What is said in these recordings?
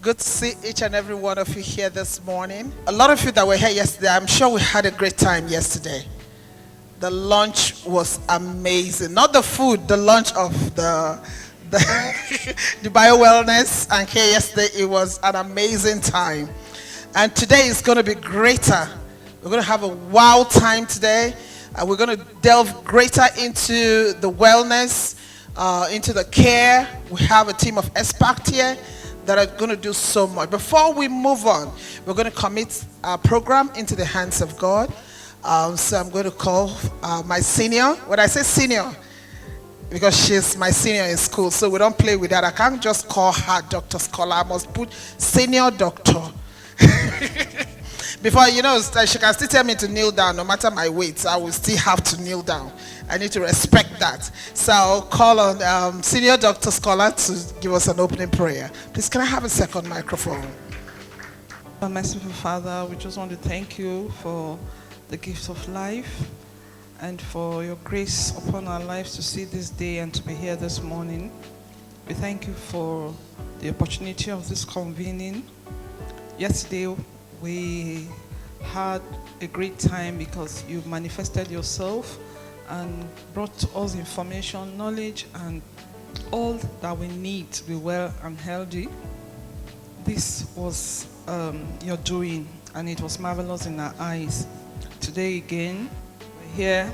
Good to see each and every one of you here this morning. A lot of you that were here yesterday, I'm sure we had a great time yesterday. The lunch was amazing. Not the food, the lunch of the Bio Wellness. And here yesterday, it was an amazing time. And today is going to be greater. We're going to have a wow time today. We're going to delve greater into the wellness, into the care. We have a team of experts here that are going to do so much. Before we move on, we're going to commit our program into the hands of God. So I'm going to call my senior. When I say senior, because she's my senior in school, so we don't play with that. I can't just call her Dr. Scholar. I must put senior doctor. Before, she can still tell me to kneel down. No matter my weight, I will still have to kneel down. I need to respect that. So I'll call on Senior Dr. Scholar to give us an opening prayer. Please, can I have a second microphone? Our merciful Father, we just want to thank you for the gift of life and for your grace upon our lives to see this day and to be here this morning. We thank you for the opportunity of this convening. Yesterday, we had a great time because you manifested yourself and brought us information, knowledge, and all that we need to be well and healthy. This was your doing, and it was marvelous in our eyes. Today again, we're here,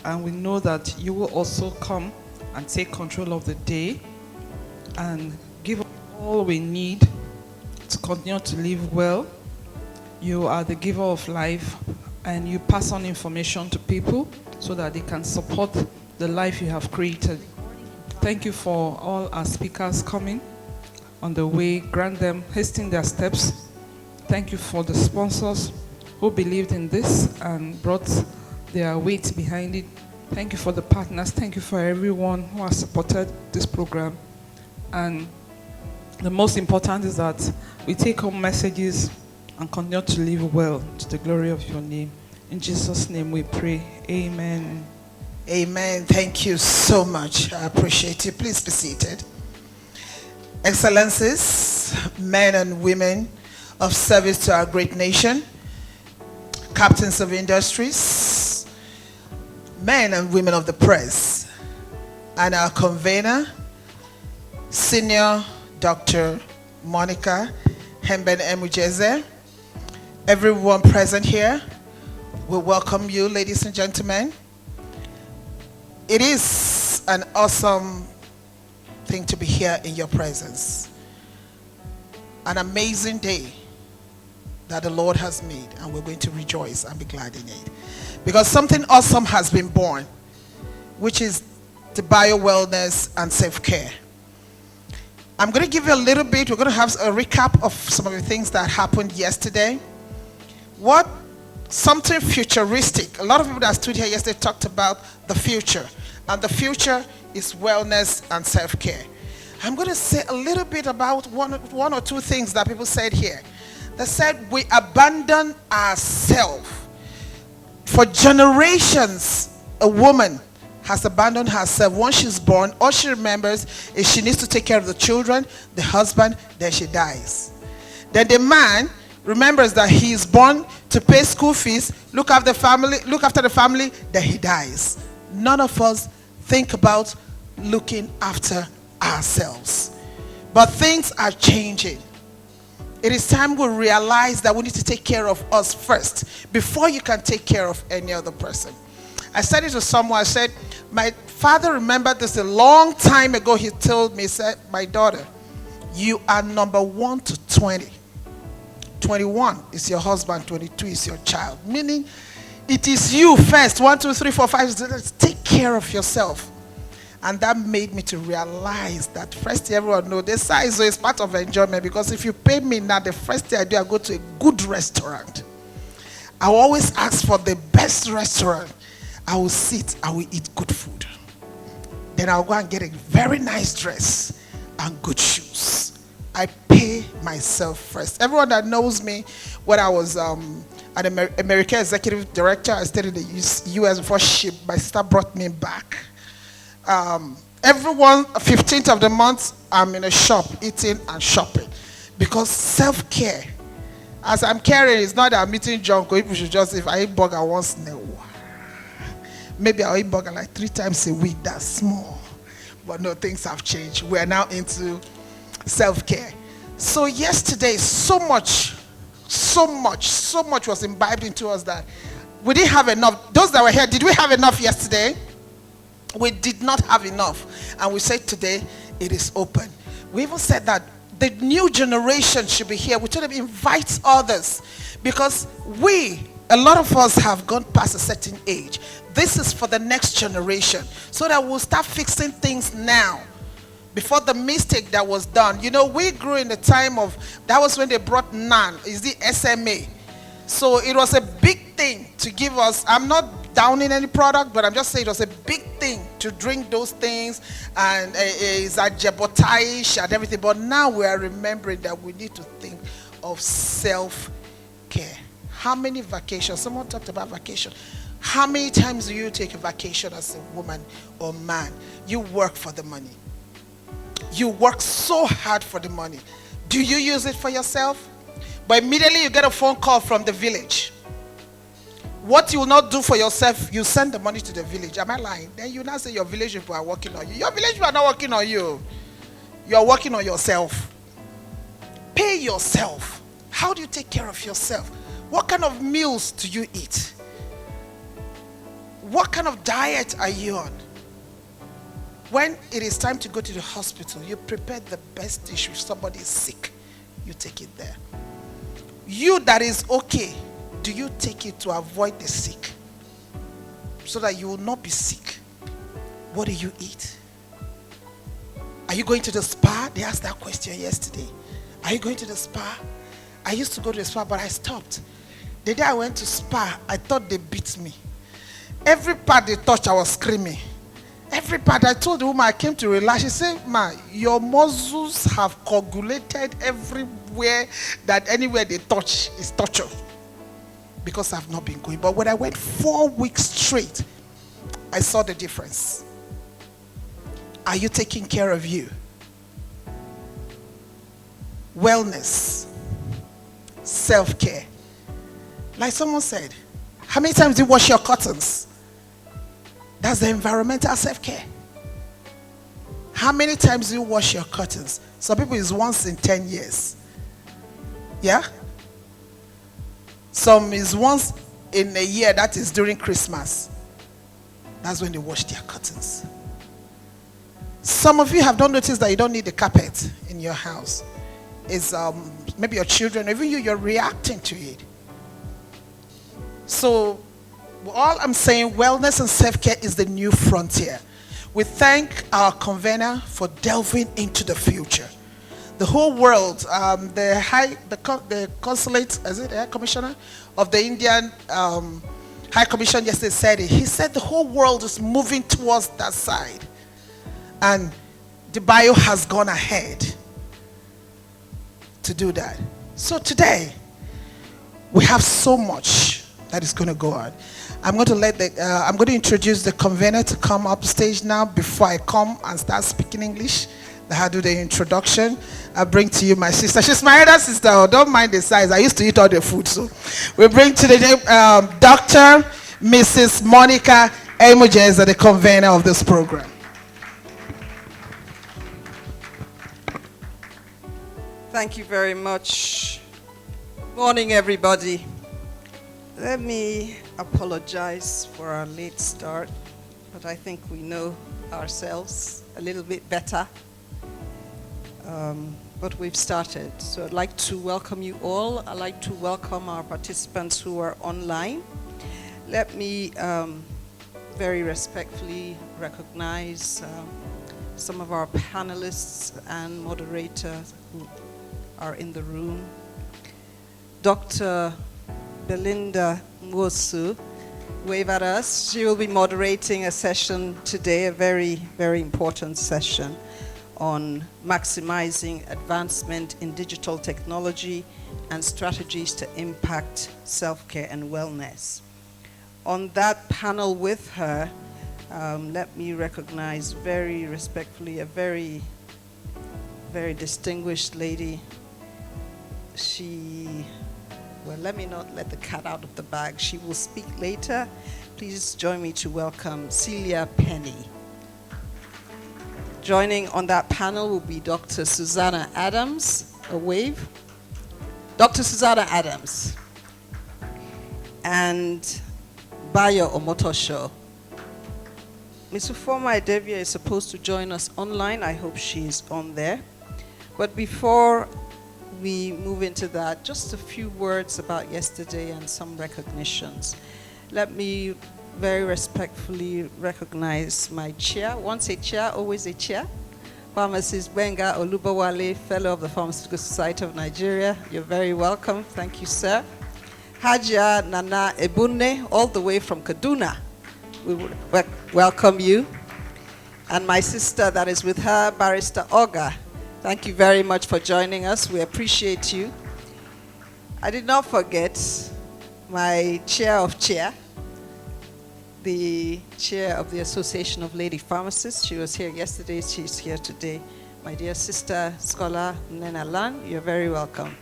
and we know that you will also come and take control of the day and give us all we need to continue to live well. You are the giver of life, and you pass on information to people so that they can support the life you have created. Thank you for all our speakers coming on the way. Grant them hasten their steps. Thank you for the sponsors who believed in this and brought their weight behind it. Thank you for the partners. Thank you for everyone who has supported this program. And the most important is that we take home messages and continue to live well to the glory of your name. In Jesus' name we pray. Amen. Amen. Thank you so much. I appreciate you. Please be seated. Excellencies, men and women of service to our great nation, captains of industries, men and women of the press, and our convener, Senior Dr. Monica Hemben Emujeze. Everyone present here, we welcome you, ladies and gentlemen. It is an awesome thing to be here in your presence. An amazing day that the Lord has made, and we're going to rejoice and be glad in it. Because something awesome has been born, which is the Bio Wellness and Selfcare. I'm going to give you a little bit. We're going to have a recap of some of the things that happened yesterday. Something futuristic. A lot of people that stood here yesterday talked about the future. And the future is wellness and self-care. I'm going to say a little bit about one or two things that people said here. They said we abandon ourselves. For generations, a woman has abandoned herself. Once she's born, all she remembers is she needs to take care of the children, the husband, then she dies. Then the man remembers that he is born to pay school fees, look after the family, then he dies. None of us think about looking after ourselves. But things are changing. It is time we realize that we need to take care of us first before you can take care of any other person. I said it to someone. I said, my father remembered this a long time ago. He told me, he said, my daughter, you are number 1 to 20. 21 is your husband, 22 is your child. Meaning, it is you first. 1, 2, 3, 4, 5, 6. Take care of yourself. And that made me to realize that first thing everyone knows, the size is part of enjoyment. Because if you pay me now, the first thing I do, I go to a good restaurant. I will always ask for the best restaurant. I will sit, I will eat good food. Then I'll go and get a very nice dress and good shoes. I pay myself first. Everyone that knows me, when I was an American executive director, I stayed in the US before my sister brought me back. Everyone, 15th of the month, I'm in a shop eating and shopping. Because self-care, as I'm caring, it's not that I'm eating junk, or people should just, if I eat burger once in a while, maybe I'll eat burger like 3 times a week, that's small. But no, things have changed. We're now into self-care. So yesterday, so much was imbibed into us that we didn't have enough. Those that were here, did we have enough yesterday? We did not have enough. And we said today, it is open. We even said that the new generation should be here. We told them, invite others. Because a lot of us have gone past a certain age. This is for the next generation. So that we'll start fixing things now. Before the mistake that was done. You know, we grew in the time of, that was when they brought NAN, is the SMA. So it was a big thing to give us, I'm not downing any product, but I'm just saying it was a big thing to drink those things, and it's a jebotaish and everything. But now we are remembering that we need to think of self-care. How many vacations? Someone talked about vacation. How many times do you take a vacation as a woman or man? You work for the money. You work so hard for the money. Do you use it for yourself? But immediately you get a phone call from the village. What you will not do for yourself, you send the money to the village. Am I lying? Then you now say your village people are working on you. Your village people are not working on you. You are working on yourself. Pay yourself. How do you take care of yourself? What kind of meals do you eat? What kind of diet are you on? When it is time to go to the hospital, you prepare the best dish. If somebody is sick, you take it there. You that is okay, do you take it to avoid the sick? So that you will not be sick. What do you eat? Are you going to the spa? They asked that question yesterday. Are you going to the spa? I used to go to the spa, but I stopped. The day I went to spa, I thought they beat me. Every part they touched, I was screaming. Every part, I told the woman I came to relax. She said, "Ma, your muscles have coagulated everywhere, that anywhere they touch is torture." Because I've not been going. But when I went 4 weeks straight, I saw the difference. Are you taking care of you? Wellness, self-care. Like someone said, how many times do you wash your curtains? That's the environmental self-care. How many times do you wash your curtains? Some people is once in 10 years. Yeah? Some is once in a year, that is during Christmas. That's when they wash their curtains. Some of you have not noticed that you don't need a carpet in your house. It's maybe your children, even you're reacting to it. So all I'm saying, wellness and self-care is the new frontier. We thank our convener for delving into the future. The whole world, the consulate, is it the High Commissioner of the Indian High Commission yesterday said it. He said the whole world is moving towards that side. And DBIO has gone ahead to do that. So today, we have so much that is going to go on. I'm going to introduce the convener to come up stage now before I come and start speaking English. I do the introduction. I bring to you my sister. She's my elder sister. Oh, don't mind the size. I used to eat all the food. So we bring to the Dr. Mrs. Monica M, the convener of this program. Thank you very much. Morning, everybody. Let me apologize for our late start, but I think we know ourselves a little bit better. But we've started. So I'd like to welcome you all. I'd like to welcome our participants who are online. Let me very respectfully recognize some of our panelists and moderators who are in the room. Dr. Belinda Mwosu, wave at us. She will be moderating a session today, a very, very important session on maximizing advancement in digital technology and strategies to impact self-care and wellness. On that panel with her, let me recognize very respectfully a very, very distinguished lady, well, let me not let the cat out of the bag. She will speak later. Please join me to welcome Celia Penny. Joining on that panel will be Dr. Susanna Adams. A wave. Dr. Susanna Adams. And Bayo Omotosho. Ms. Ufoma Edevia is supposed to join us online. I hope she's on there. But before we move into that, just a few words about yesterday and some recognitions. Let me very respectfully recognize my chair. Once a chair, always a chair. Pharmacist Benga Olubawale, Fellow of the Pharmaceutical Society of Nigeria. You're very welcome. Thank you, sir. Hajia Nana Ebune, all the way from Kaduna. We would welcome you. And my sister that is with her, Barrister Oga. Thank you very much for joining us. We appreciate you. I did not forget my chair of chair, the chair of the Association of Lady Pharmacists. She was here yesterday, she's here today. My dear sister, scholar Nena Lan, you're very welcome.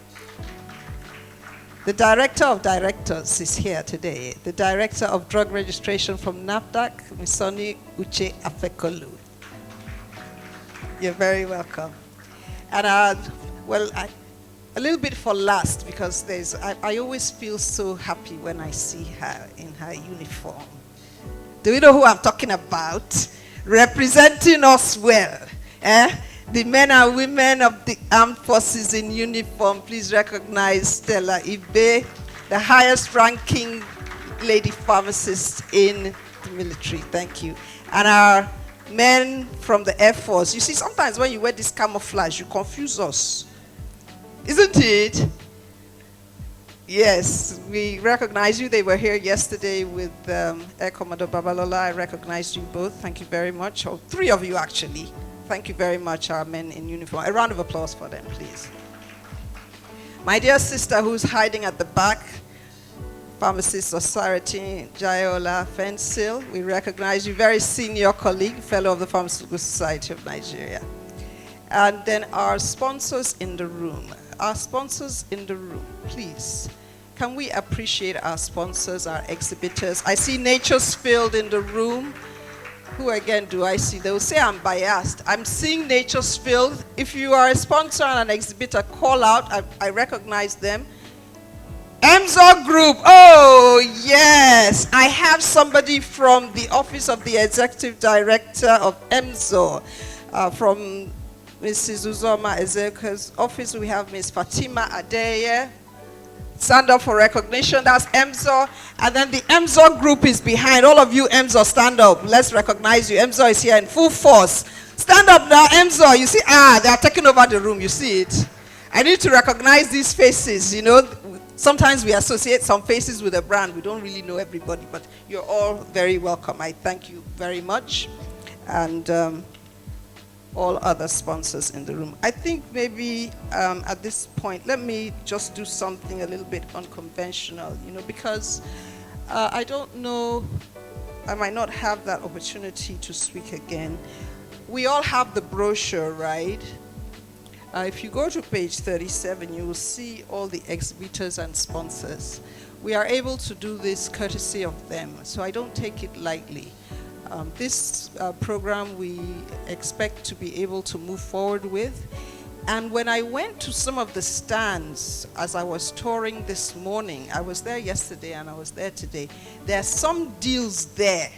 The Director of Directors is here today. The Director of Drug Registration from NAFDAC, Misoni Uche Afekolu. You're very welcome. And a little bit for last, because I always feel so happy when I see her in her uniform. Do you know who I'm talking about? Representing us well. The men and women of the armed forces in uniform, please recognize Stella Ibe, the highest ranking lady pharmacist in the military. Thank you. And our men from the Air Force. You see, sometimes when you wear this camouflage, you confuse us. Isn't it? Yes, we recognize you. They were here yesterday with Air Commodore Babalola. I recognize you both. Thank you very much. Or three of you, actually. Thank you very much, our men in uniform. A round of applause for them, please. My dear sister who's hiding at the back, Pharmacist Society, Jayola Fensil, we recognize you, very senior colleague, fellow of the Pharmaceutical Society of Nigeria. And then our sponsors in the room. Our sponsors in the room, please. Can we appreciate our sponsors, our exhibitors? I see Nature's Field in the room. Who again do I see? They will say I'm biased. I'm seeing Nature's Field. If you are a sponsor and an exhibitor, call out. I recognize them. EMZO Group. Oh, yes. I have somebody from the Office of the Executive Director of EMZO. From Mrs. Uzoma Ezekiel's office, we have Ms. Fatima Adeye. Stand up for recognition. That's EMZO. And then the EMZO Group is behind. All of you, EMZO, stand up. Let's recognize you. EMZO is here in full force. Stand up now, EMZO. You see, they are taking over the room. You see it? I need to recognize these faces. You know, sometimes we associate some faces with a brand. We don't really know everybody, but you're all very welcome. I thank you very much. And all other sponsors in the room. I think maybe at this point, let me just do something a little bit unconventional, you know, because I don't know, I might not have that opportunity to speak again. We all have the brochure, right? If you go to page 37, you will see all the exhibitors and sponsors. We are able to do this courtesy of them, so I don't take it lightly. This program we expect to be able to move forward with. And when I went to some of the stands as I was touring this morning, I was there yesterday and I was there today, there are some deals there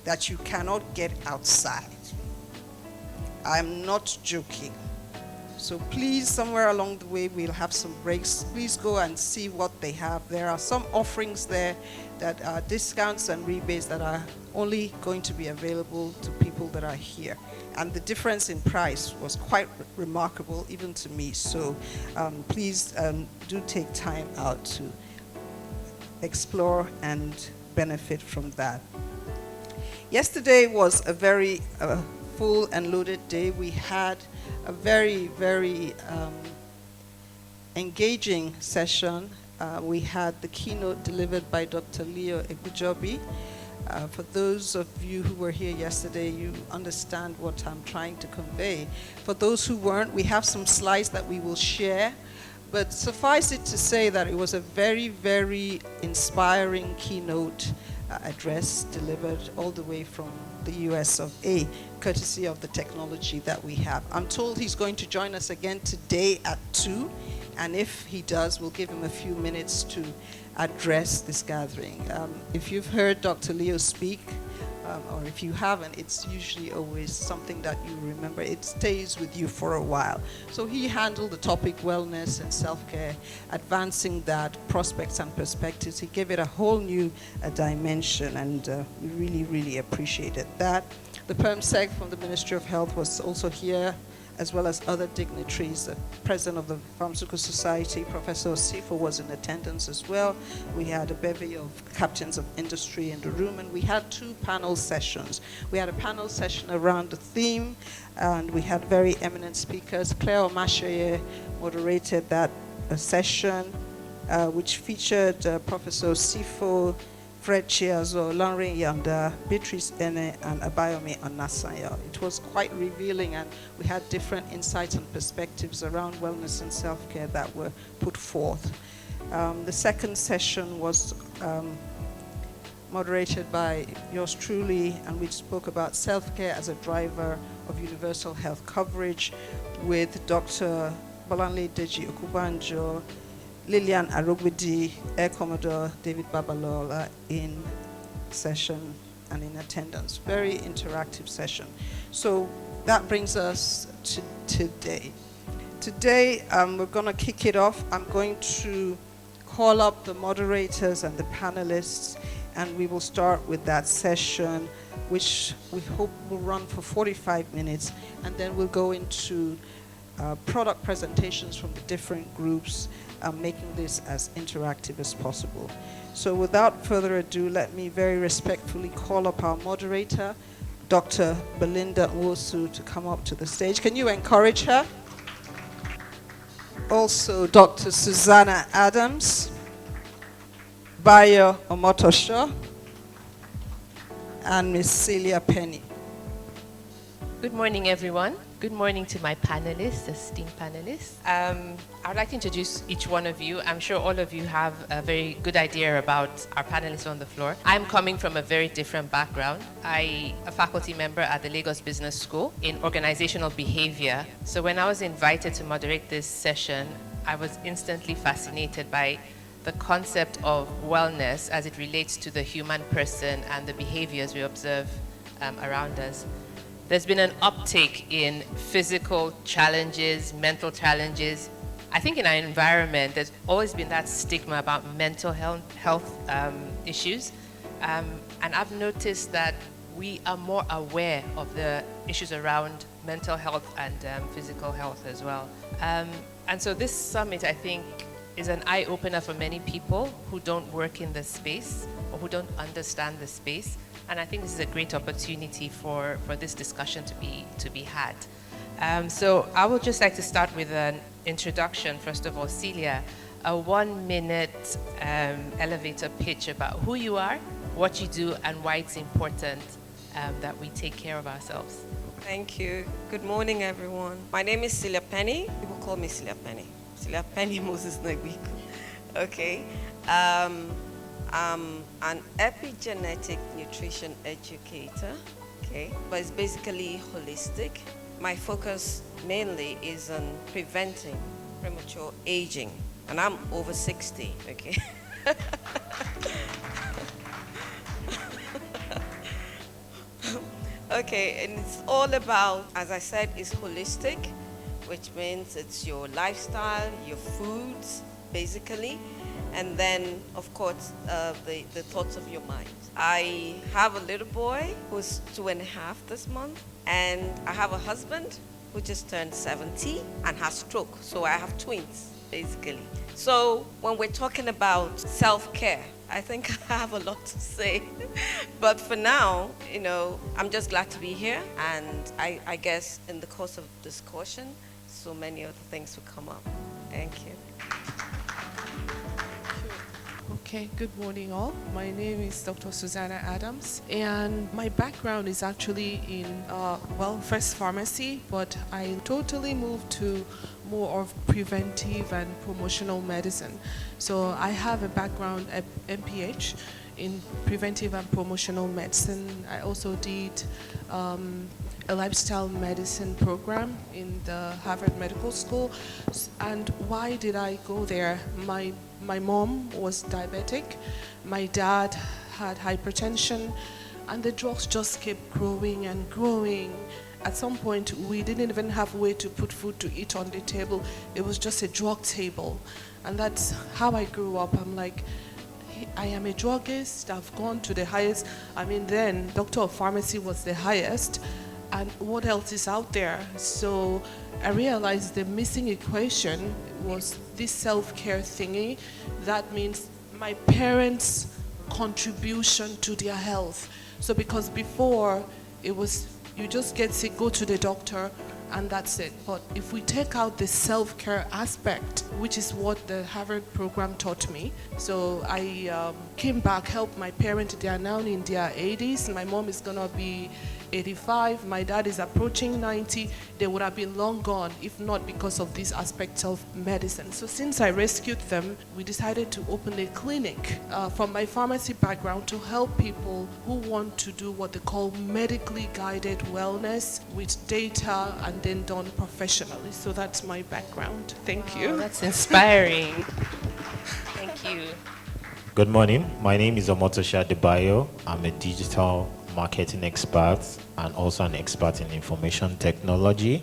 that you cannot get outside. I'm not joking. So please, somewhere along the way, we'll have some breaks. Please go and see what they have. There are some offerings there that are discounts and rebates that are only going to be available to people that are here. And the difference in price was quite remarkable, even to me. So please do take time out to explore and benefit from that. Yesterday was a very full and loaded day. We had a very, very engaging session. We had the keynote delivered by Dr. Leo Egujobi. For those of you who were here yesterday, you understand what I'm trying to convey. For those who weren't, we have some slides that we will share But suffice it to say that it was a very, very inspiring keynote address delivered all the way from the US of A, courtesy of the technology that we have. I'm told he's going to join us again today at 2, and if he does, we'll give him a few minutes to address this gathering. If you've heard Dr. Leo speak, or if you haven't, it's usually always something that you remember. It stays with you for a while. So he handled the topic wellness and self-care, advancing that, prospects and perspectives. He gave it a whole new dimension, and we really, really appreciated that. The PermSec from the Ministry of Health was also here, as well as other dignitaries. The president of the Pharmaceutical Society, Professor Osifo, was in attendance as well. We had a bevy of captains of industry in the room, and we had 2 panel sessions. We had a panel session around the theme, and we had very eminent speakers. Claire Omashoye moderated that session, which featured Professor Osifo, Fred Chiazo, Lanre Yanda, Beatrice Ene, and Abayomi Onasanya. It was quite revealing, and we had different insights and perspectives around wellness and self-care that were put forth. The second session was moderated by yours truly, and we spoke about self-care as a driver of universal health coverage with Dr. Bolanle Deji Okubanjo, Lillian Arogbidi, Air Commodore David Babalola in session and in attendance. Very interactive session. So that brings us to today. Today, we're going to kick it off. I'm going to call up the moderators and the panelists, and we will start with that session, which we hope will run for 45 minutes, and then we'll go into product presentations from the different groups, making this as interactive as possible. So without further ado, let me very respectfully call up our moderator, Dr. Belinda Nwosu, to come up to the stage. Can you encourage her? Also, Dr. Susanna Adams, Bayo Omotosho, and Miss Celia Penny. Good morning, everyone. Good morning to my panelists, esteemed panelists. I would like to introduce each one of you. I'm sure all of you have a very good idea about our panelists on the floor. I'm coming from a very different background. I'm a faculty member at the Lagos Business School in organizational behavior. So when I was invited to moderate this session, I was instantly fascinated by the concept of wellness as it relates to the human person and the behaviors we observe around us. There's been an uptake in physical challenges, mental challenges. I think in our environment, there's always been that stigma about mental health issues. And I've noticed that we are more aware of the issues around mental health and physical health as well. And so this summit, I think, is an eye-opener for many people who don't work in this space or who don't understand the space. And I think this is a great opportunity for this discussion to be had. So I would just like to start with an introduction. First of all, Celia, a 1-minute elevator pitch about who you are, what you do, and why it's important that we take care of ourselves. Thank you. Good morning, everyone. My name is Celia Penny. People call me Celia Penny. Celia Penny Moses Negwiku. Okay. I'm an epigenetic nutrition educator, okay, but it's basically holistic. My focus mainly is on preventing premature aging, and I'm over 60, okay. Okay, and it's all about, as I said, it's holistic, which means it's your lifestyle, your foods, basically, and then, of course, the thoughts of your mind. I have a little boy who's 2.5 this month, and I have a husband who just turned 70 and has stroke. So I have twins, basically. So when we're talking about self-care, I think I have a lot to say. But for now, you know, I'm just glad to be here. And I guess in the course of discussion, so many other things will come up. Thank you. Okay, good morning all. My name is Dr. Susanna Adams, and my background is actually in, first pharmacy, but I totally moved to more of preventive and promotional medicine. So I have a background at MPH in preventive and promotional medicine. I also did a lifestyle medicine program in the Harvard Medical School. And why did I go there? My mom was diabetic. My dad had hypertension, and the drugs just kept growing and growing. At some point, we didn't even have a way to put food to eat on the table. It was just a drug table. And that's how I grew up. I'm like, I am a druggist. I've gone to the highest. I mean, then doctor of pharmacy was the highest. And what else is out there? So I realized the missing equation was this self-care thingy. That means my parents' contribution to their health. So because before it was, you just get sick, go to the doctor, and that's it. But if we take out the self-care aspect, which is what the Harvard program taught me, so I came back, helped my parents. They are now in their 80s. My mom is gonna be 85. My dad is approaching 90. They would have been long gone if not because of these aspects of medicine. So since I rescued them, we decided to open a clinic from my pharmacy background to help people who want to do what they call medically guided wellness with data and then done professionally. So that's my background. Thank you. Oh, that's inspiring. Thank you. Good morning. My name is Omotosha DBIO. I'm a digital marketing expert and also an expert in information technology.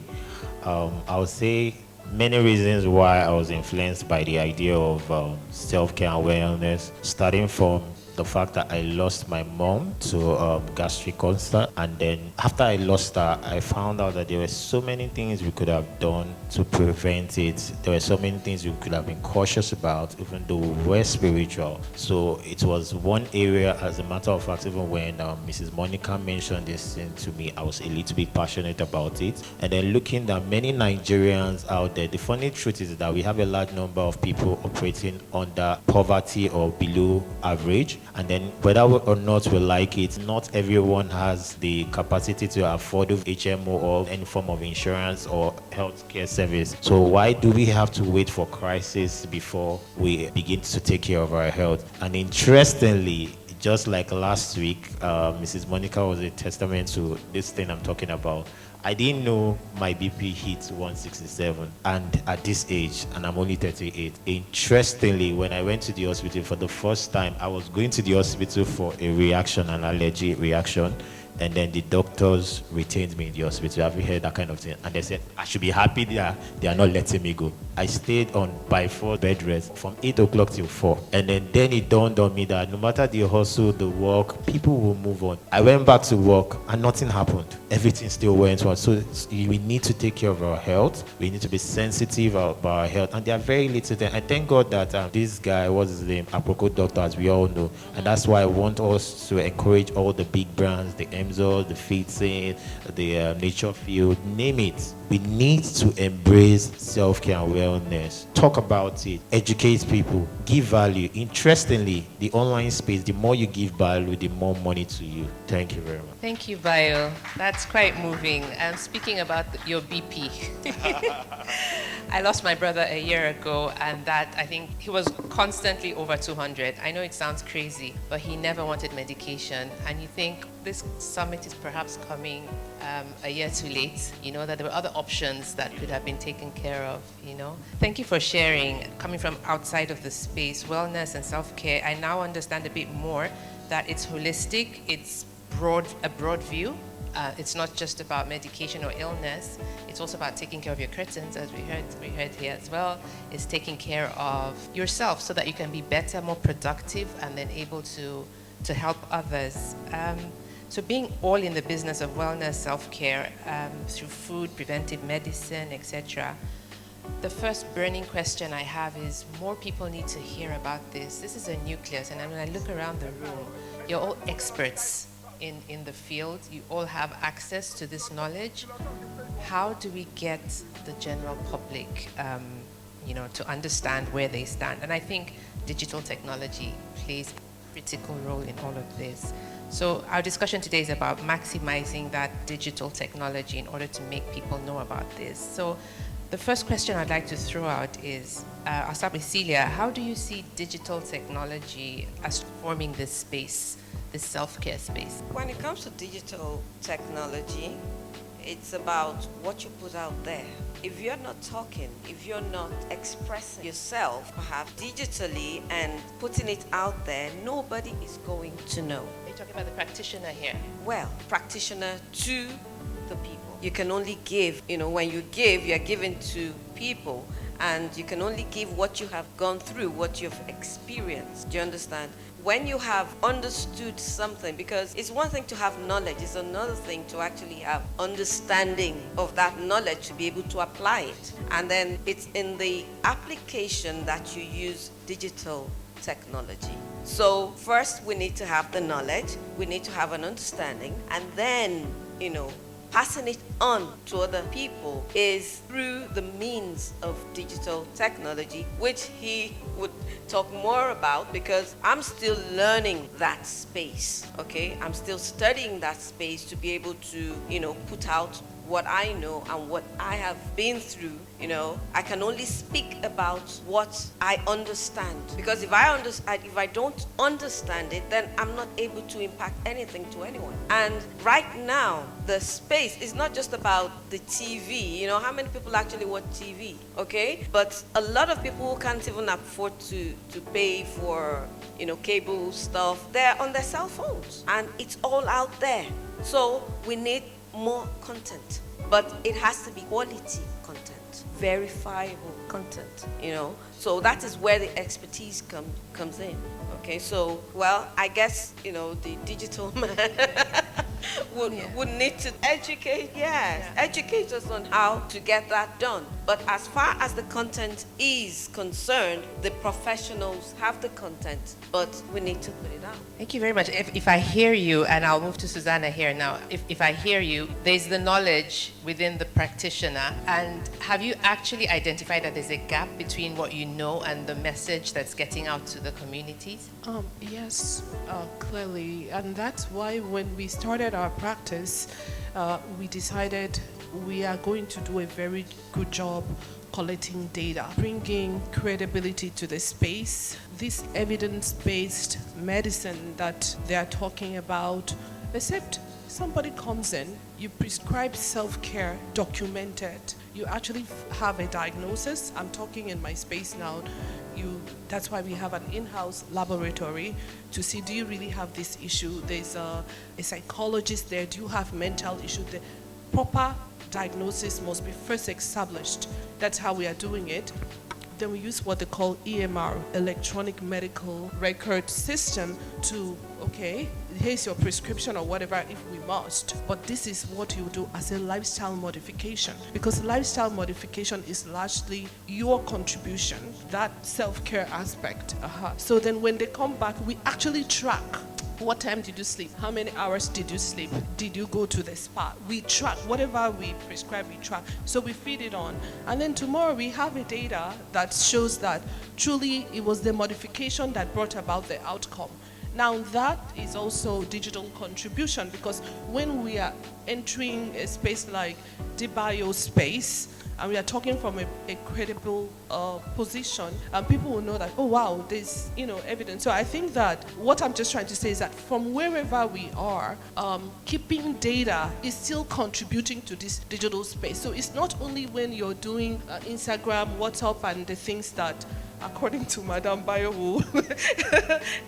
I would say many reasons why I was influenced by the idea of self-care and wellness, starting from the fact that I lost my mom to gastric ulcer, and then after I lost her, I found out that there were so many things we could have done to prevent it. There were so many things we could have been cautious about, even though we were spiritual. So it was one area, as a matter of fact, even when Mrs. Monica mentioned this thing to me, I was a little bit passionate about it. And then looking at many Nigerians out there, the funny truth is that we have a large number of people operating under poverty or below average. And then whether or not we like it, not everyone has the capacity to afford HMO or any form of insurance or healthcare service. So why do we have to wait for crisis before we begin to take care of our health? And interestingly, just like last week, Mrs. Monica was a testament to this thing I'm talking about. I didn't know my BP hit 167, and at this age, and I'm only 38. Interestingly, when I went to the hospital for the first time, I was going to the hospital for a reaction, an allergy reaction, and then the doctors retained me in the hospital. Have you heard that kind of thing? And they said, I should be happy that they are not letting me go. I stayed on by 4 bed rest from 8 o'clock till 4. And then it dawned on me that no matter the hustle, the work, people will move on. I went back to work and nothing happened. Everything still went on. So we need to take care of our health. We need to be sensitive about our health. And there are very little things. I thank God that this guy, what's his name, Aproko doctor, as we all know. And that's why I want us to encourage all the big brands, the Emzor, the Fitsin, the Nature Field, name it. We need to embrace self-care and wellness. Talk about it. Educate people. Give value. Interestingly, the online space, the more you give value, the more money to you. Thank you very much. Thank you, Bio. That's quite moving. Speaking about your BP, I lost my brother a year ago, and that, I think, he was constantly over 200. I know it sounds crazy, but he never wanted medication. And you think this summit is perhaps coming a year too late, you know, that there were other options that could have been taken care of, you know. Thank you for sharing. Coming from outside of the space, wellness and self-care, I now understand a bit more that it's holistic, it's a broad view. It's not just about medication or illness. It's also about taking care of your curtains, as we heard here as well. It's taking care of yourself so that you can be better, more productive, and then able to help others. So being all in the business of wellness, self-care, through food, preventive medicine, etc. The first burning question I have is, more people need to hear about this. This is a nucleus, and when I look around the room, you're all experts in the field. You all have access to this knowledge. How do we get the general public, you know, to understand where they stand? And I think digital technology plays a critical role in all of this. So our discussion today is about maximizing that digital technology in order to make people know about this. So The first question I'd like to throw out is, I'll start with Celia. How do you see digital technology as forming this space, this self-care space? When it comes to digital technology, it's about what you put out there. If you're not talking, if you're not expressing yourself, perhaps digitally, and putting it out there, nobody is going to know. Are you talking about the practitioner here? Well, practitioner to the people. You can only give, when you give, you're giving to people, and you can only give what you have gone through, what you've experienced. Do you understand? When you have understood something, because it's one thing to have knowledge, it's another thing to actually have understanding of that knowledge to be able to apply it. And then it's in the application that you use digital technology. So first we need to have the knowledge, we need to have an understanding, and then, passing it on to other people is through the means of digital technology, which he would talk more about, because I'm still learning that space, okay? I'm still studying that space to be able to, put out what I know and what I have been through. I can only speak about what I understand, because if I don't understand it, then I'm not able to impact anything to anyone. And right now, the space is not just about the TV. How many people actually watch TV? Okay, but a lot of people who can't even afford to pay for cable stuff, they're on their cell phones, and it's all out there. So we need more content, but it has to be quality content, verifiable content, so that is where the expertise comes in. Okay, so I guess the digital man would need to educate us on how to get that done. But as far as the content is concerned, the professionals have the content, but we need to put it out. Thank you very much. If I hear you, and I'll move to Susanna here now, if I hear you, there's the knowledge within the practitioner, and have you actually identified that there's a gap between what you know and the message that's getting out to the communities? Yes, clearly. And that's why when we started our practice, we decided we are going to do a very good job collecting data, bringing credibility to the space. This evidence-based medicine that they are talking about, except somebody comes in, you prescribe self-care, documented. You actually have a diagnosis. I'm talking in my space now. That's why we have an in-house laboratory to see, do you really have this issue? There's a psychologist there. Do you have mental issue? The proper diagnosis must be first established. That's how we are doing it. Then we use what they call EMR, electronic medical record system, to, okay, here's your prescription or whatever if we must, but this is what you do as a lifestyle modification, because lifestyle modification is largely your contribution, that self-care aspect. So then when they come back, we actually track. What time did you sleep? How many hours did you sleep? Did you go to the spa? We track. Whatever we prescribe, we track. So we feed it on. And then tomorrow we have a data that shows that truly it was the modification that brought about the outcome. Now that is also digital contribution, because when we are entering a space like DBIO space, and we are talking from a credible position, and people will know that, oh wow, there's evidence. So I think that what I'm just trying to say is that from wherever we are, keeping data is still contributing to this digital space. So it's not only when you're doing Instagram, WhatsApp, and the things that, according to Madam Bayo, who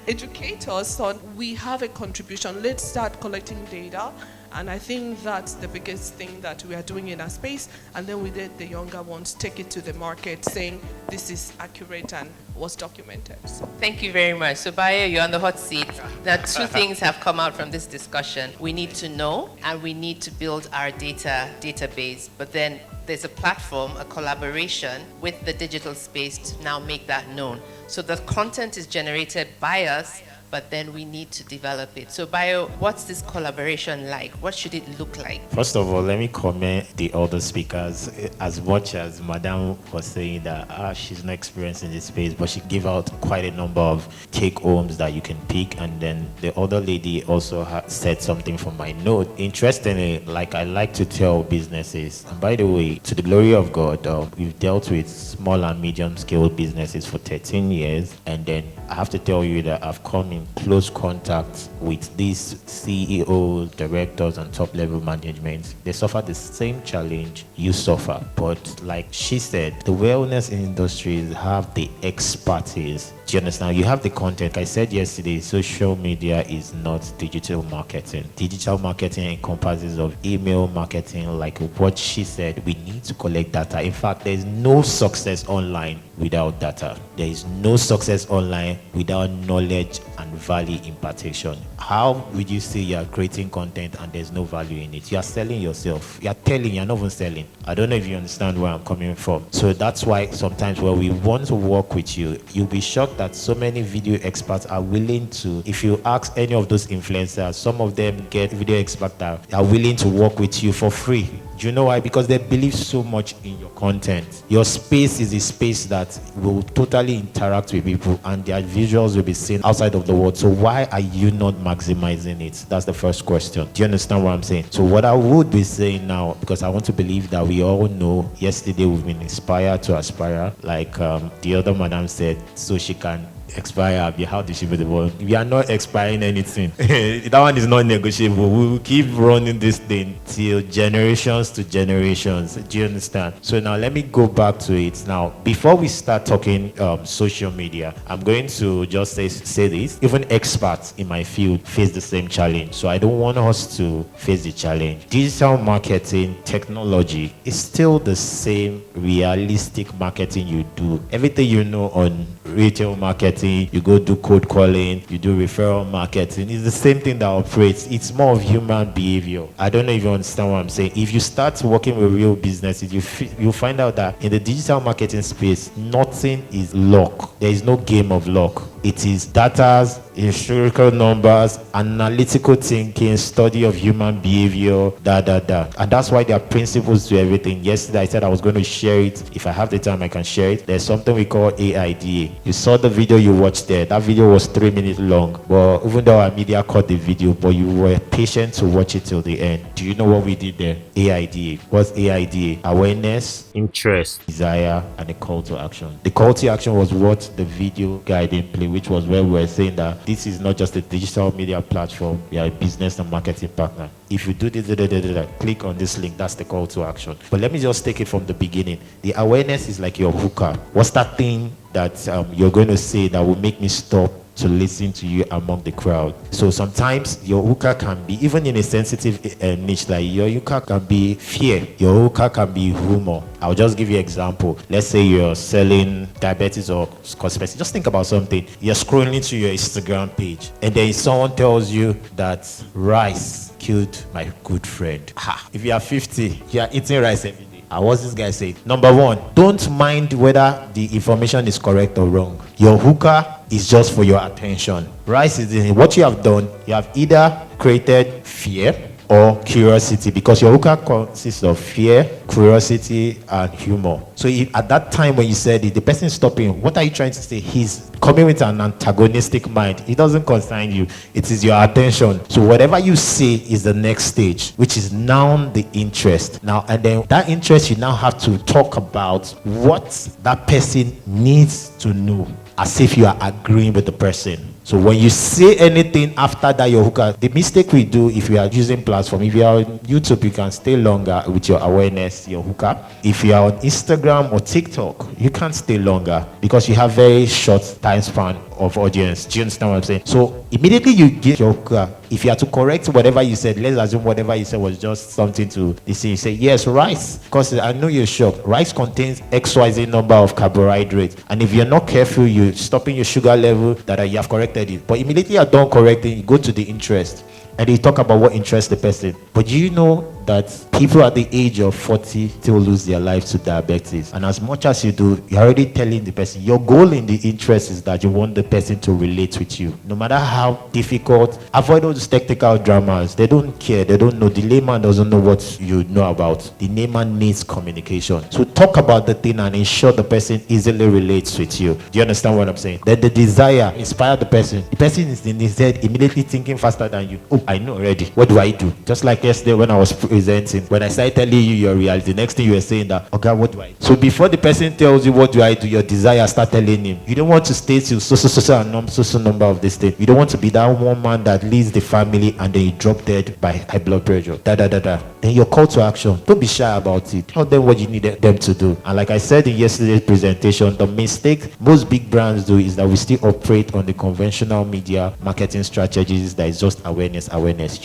educate us on, we have a contribution. Let's start collecting data. And I think that's the biggest thing that we are doing in our space. And then we let the younger ones take it to the market, saying this is accurate and was documented. So. Thank you very much. So Bayo, you're on the hot seat. Now, two things have come out from this discussion. We need to know, and we need to build our database. But then there's a platform, a collaboration with the digital space to now make that known. So the content is generated by us but then we need to develop it. So Bio, what's this collaboration like? What should it look like? First of all, let me commend the other speakers. As much as Madame was saying that she's not experienced in this space, but she gave out quite a number of take homes that you can pick. And then the other lady also said something from my note. Interestingly, like I like to tell businesses, and by the way, to the glory of God, we've dealt with small and medium scale businesses for 13 years. And then I have to tell you that I've come in close contact with these CEOs, directors, and top level management. They suffer the same challenge you suffer. But like she said, the wellness industries have the expertise. Do you understand? You have the content. Like I said yesterday, social media is not digital marketing. Digital marketing encompasses of email marketing. Like what she said, we need to collect data. In fact, there is no success online without data. There is no success online without knowledge and value impartation. How would you say you are creating content and there's no value in it? You are selling yourself. You are telling, you're not even selling. I don't know if you understand where I'm coming from. So that's why sometimes when we want to work with you, you'll be shocked that so many video experts are willing to, if you ask any of those influencers, some of them get video experts that are willing to work with you for free. Do you know why? Because they believe so much in your content. Your space is a space that will totally interact with people and their visuals will be seen outside of the world. So why are you not maximizing it? That's the first question. Do you understand what I'm saying? So what I would be saying now, because I want to believe that we all know yesterday we've been inspired to aspire, like the other madam said, so she can expire. How did she be the word? We are not expiring anything. That one is not negotiable. We will keep running this thing till generations to generations. Do you understand? So now let me go back to it. Now, before we start talking social media, I'm going to just say this. Even experts in my field face the same challenge. So I don't want us to face the challenge. Digital marketing technology is still the same realistic marketing you do. Everything you know on retail marketing, you go do cold calling, you do referral marketing. It's the same thing that operates. It's more of human behavior. I don't know if you understand what I'm saying. If you start working with real businesses, you'll find out that in the digital marketing space, nothing is luck. There is no game of luck. It is data, historical numbers, analytical thinking, study of human behavior, And that's why there are principles to everything. Yesterday I said I was going to share it. If I have the time, I can share it. There's something we call AIDA. You saw the video you watched there. That video was 3 minutes long. But even though our media cut the video, but you were patient to watch it till the end. Do you know what we did there? AIDA. What's AIDA? Awareness, interest, desire, and a call to action. The call to action was what the video guiding play, which was where we were saying that this is not just a digital media platform, we are a business and marketing partner. If you do this, click on this link, that's the call to action. But let me just take it from the beginning. The awareness is like your hookup. What's that thing that you're going to say that will make me stop to listen to you among the crowd? So sometimes your hookup can be, even in a sensitive niche, like your hookup can be fear, your hookup can be humor. I'll just give you an example. Let's say you're selling diabetes or cosmetics. Just think about something. You're scrolling to your Instagram page and then someone tells you that rice killed my good friend. If you are 50, you are eating rice every day. And what's this guy say? Number one, don't mind whether the information is correct or wrong. Your hooker is just for your attention. Rice is what you have done. You have either created fear or curiosity, because your hooker consists of fear, curiosity, and humor. So if, at that time when you said it, the person is stopping. What are you trying to say? He's coming with an antagonistic mind. It doesn't concern you. It is your attention. So whatever you say is the next stage, which is now the interest. Now, and then that interest, you now have to talk about what that person needs to know, as if you are agreeing with the person. So when you say anything after that, your hooker, the mistake we do if you are using platform, if you are on YouTube, you can stay longer with your awareness, your hooker. If you are on Instagram or TikTok, you can't stay longer because you have very short time span of audience. Do you understand what I'm saying? So immediately you get your hooker. If you are to correct whatever you said, let's assume whatever you said was just something to listen. You say, yes, rice. Because I know you're shocked. Rice contains XYZ number of carbohydrates. And if you're not careful, you're stopping your sugar level that you have corrected it. But immediately you're done correcting, you go to the interest. And you talk about what interests the person. But you know that people at the age of 40 still lose their lives to diabetes. And as much as you do, you're already telling the person, your goal in the interest is that you want the person to relate with you. No matter how difficult, avoid all those technical dramas. They don't care. They don't know. The layman doesn't know what you know about. The layman needs communication. So talk about the thing and ensure the person easily relates with you. Do you understand what I'm saying? Then the desire, inspire the person. The person is in his head immediately thinking faster than you. Oh, I know already. What do I do? Just like yesterday when I was presenting, when I started telling you your reality, the next thing you were saying that, okay, what do I do? So before the person tells you what do I do, your desire start telling him. You don't want to stay till so number of this thing. You don't want to be that one man that leads the family and then you drop dead by high blood pressure. Then your call to action. Don't be shy about it. Tell them what you need them to do. And like I said in yesterday's presentation, the mistake most big brands do is that we still operate on the conventional media marketing strategies that is just awareness.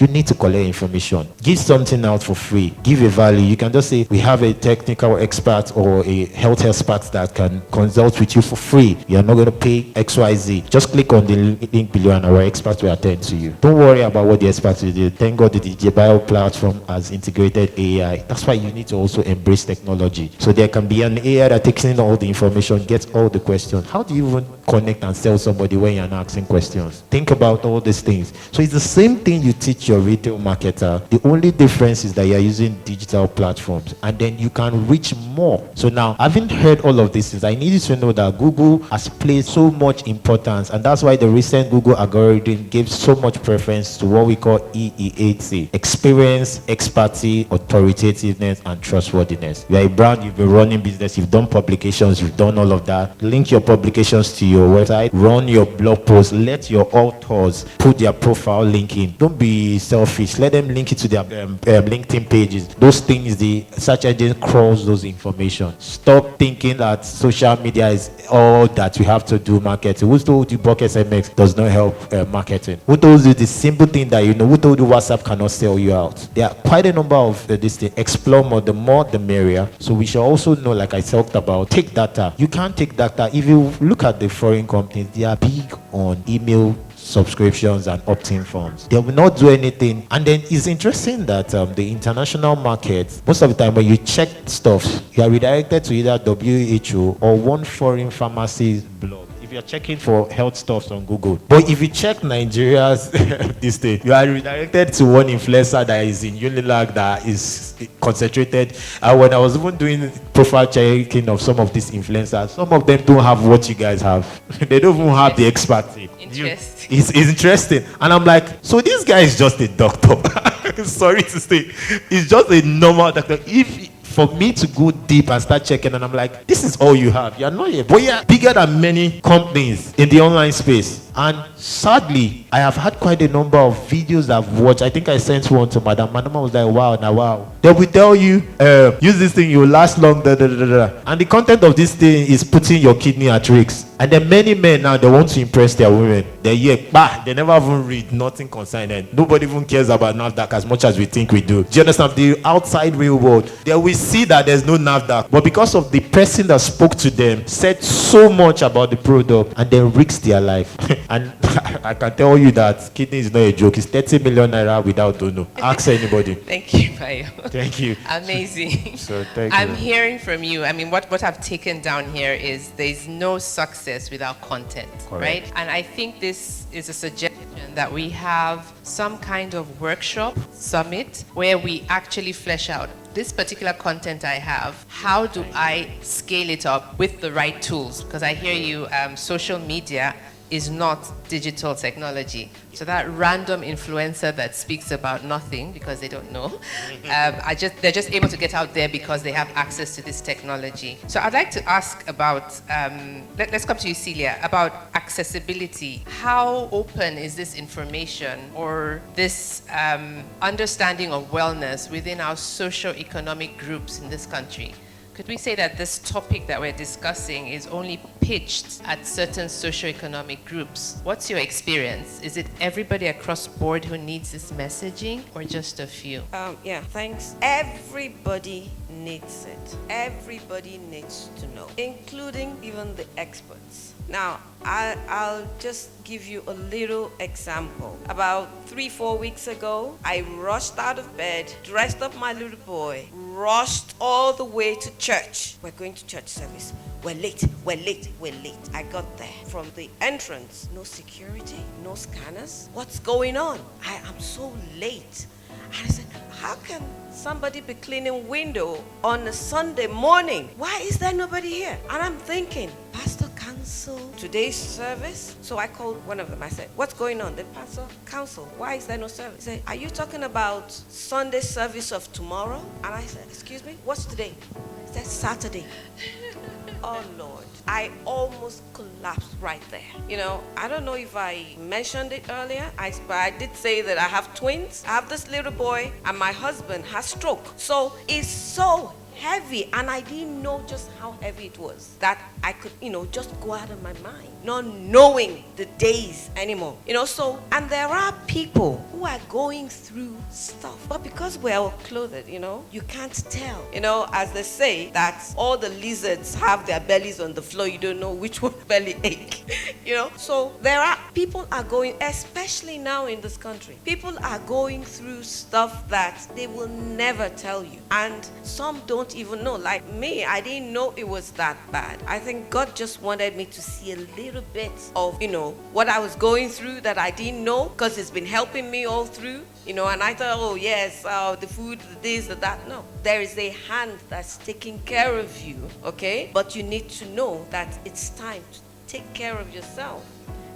You need to collect information. Give something out for free. Give a value. You can just say, we have a technical expert or a health expert that can consult with you for free. You are not going to pay XYZ. Just click on the link below and our experts will attend to you. Don't worry about what the experts will do. Thank God the DBIO platform has integrated AI. That's why you need to also embrace technology. So there can be an AI that takes in all the information, gets all the questions. How do you even connect and sell somebody when you're not asking questions? Think about all these things. So it's the same thing you teach your retail marketer. The only difference is that you're using digital platforms and then you can reach more. So now, having heard all of these things, I need you to know that Google has placed so much importance, and that's why the recent Google algorithm gives so much preference to what we call EEAT: experience, expertise, authoritativeness, and trustworthiness. You are a brand, you've been running business, you've done publications, you've done all of that. Link your publications to your website, run your blog posts, let your authors put their profile link in. Don't be selfish. Let them link it to their LinkedIn pages. Those things, the search engine crawls those information. Stop thinking that social media is all that you have to do marketing. Who told you Bucket MX does not help marketing? Who told you the simple thing that you know? Who told you WhatsApp cannot sell you out? There are quite a number of this thing. Explore more. The more, the merrier. So we should also know, like I talked about, take data. You can't take data. If you look at the foreign companies, they are big on email subscriptions and opt-in forms. They will not do anything. And then it's interesting that the international market, most of the time when you check stuff, you are redirected to either WHO or one foreign pharmacy's blog. If you're checking for health stuff on Google. But if you check Nigeria's this thing, you are redirected to one influencer that is in Unilag that is concentrated. And when I was even doing profile checking of some of these influencers, some of them don't have what you guys have. They don't even have the expertise. It's interesting. And I'm like, so this guy is just a doctor. Sorry to say. He's just a normal doctor. For me to go deep and start checking, and I'm like, this is all you have. You're not here, but you're bigger than many companies in the online space. And sadly, I have had quite a number of videos I've watched. I think I sent one to Madam. Madam was like, wow. They will tell you, use this thing, you will last long, And the content of this thing is putting your kidney at risk. And then many men now, they want to impress their women. They never even read, nothing concerning. Nobody even cares about NAFDAC as much as we think we do. Do you understand? The outside real world, they will see that there's no NAFDAC. But because of the person that spoke to them, said so much about the product, and then risked their life. And I can tell you that kidney is not a joke. It's 30 million naira without dono. Ask anybody. Thank you, Bayo. Thank you. Amazing. So thank you. I'm hearing from you. I mean, what I've taken down here is there's no success without content, Correct. right? And I think this is a suggestion that we have some kind of workshop, summit, where we actually flesh out this particular content I have. How do I scale it up with the right tools? Because I hear you, social media is not digital technology. So that random influencer that speaks about nothing because they don't know, they're just able to get out there because they have access to this technology. So I'd like to ask about, let's come to you, Celia, about accessibility. How open is this information or this understanding of wellness within our socio-economic groups in this country? Could we say that this topic that we're discussing is only pitched at certain socioeconomic groups? What's your experience? Is it everybody across board who needs this messaging or just a few? Yeah, thanks. Everybody needs it. Everybody needs to know, including even the experts. Now, I'll just give you a little example. About 3-4 weeks ago, I rushed out of bed, dressed up my little boy, rushed all the way to church. We're going to church service. We're late. I got there. From the entrance, no security, no scanners. What's going on? I am so late. And I said, how can somebody be cleaning window on a Sunday morning? Why is there nobody here? And I'm thinking, Pastor cancel today's service? So I called one of them. I said, what's going on? The pastor cancel. Why is there no service? He said, are you talking about Sunday service of tomorrow? And I said, excuse me, what's today? He said, Saturday. Oh Lord, I almost collapsed right there. You know, I don't know if I mentioned it earlier, but I did say that I have twins. I have this little boy and my husband has stroke. So it's so heavy, and I didn't know just how heavy it was that I could, just go out of my mind, not knowing the days anymore. So, and there are people who are going through stuff, but because we're all clothed, you can't tell. As they say, that all the lizards have their bellies on the floor, you don't know which one belly ache. So there are people are going, especially now in this country, people are going through stuff that they will never tell you, and some don't even know. Like me, I didn't know it was that bad. I think God just wanted me to see a little bit of what I was going through that I didn't know, because it's been helping me all through. And I thought, oh yes, the food, the this, the that. No, there is a hand that's taking care of you, okay? But you need to know that it's time to take care of yourself.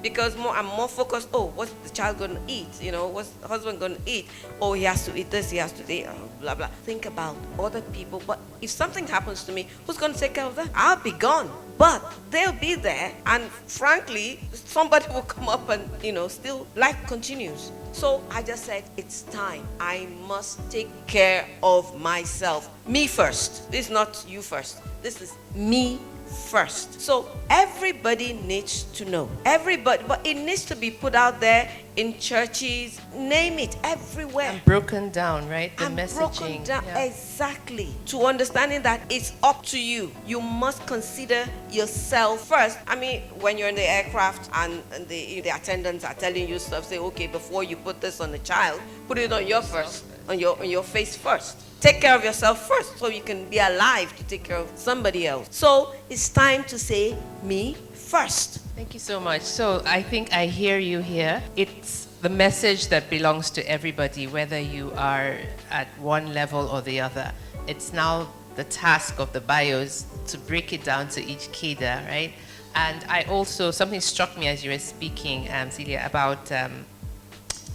Because I'm more focused, what's the child going to eat? What's the husband going to eat? Oh, he has to eat this, he has to eat, blah, blah. Think about other people. But if something happens to me, who's going to take care of that? I'll be gone. But they'll be there. And frankly, somebody will come up and, still life continues. So I just said, it's time. I must take care of myself. Me first. This is not you first. This is me first. So everybody needs to know. Everybody, but it needs to be put out there in churches, name it, everywhere. And broken down, right? The and messaging. Broken down, yeah. Exactly. To understanding that it's up to you. You must consider yourself first. I mean, when you're in the aircraft and the attendants are telling you stuff, say, okay, before you put this on the child, put it on your first, on your face first. Take care of yourself first so you can be alive to take care of somebody else. So it's time to say me first. Thank you so much. So I think I hear you here. It's the message that belongs to everybody, whether you are at one level or the other. It's now the task of the bios to break it down to each cadre, right? And I also, something struck me as you were speaking, Celia, about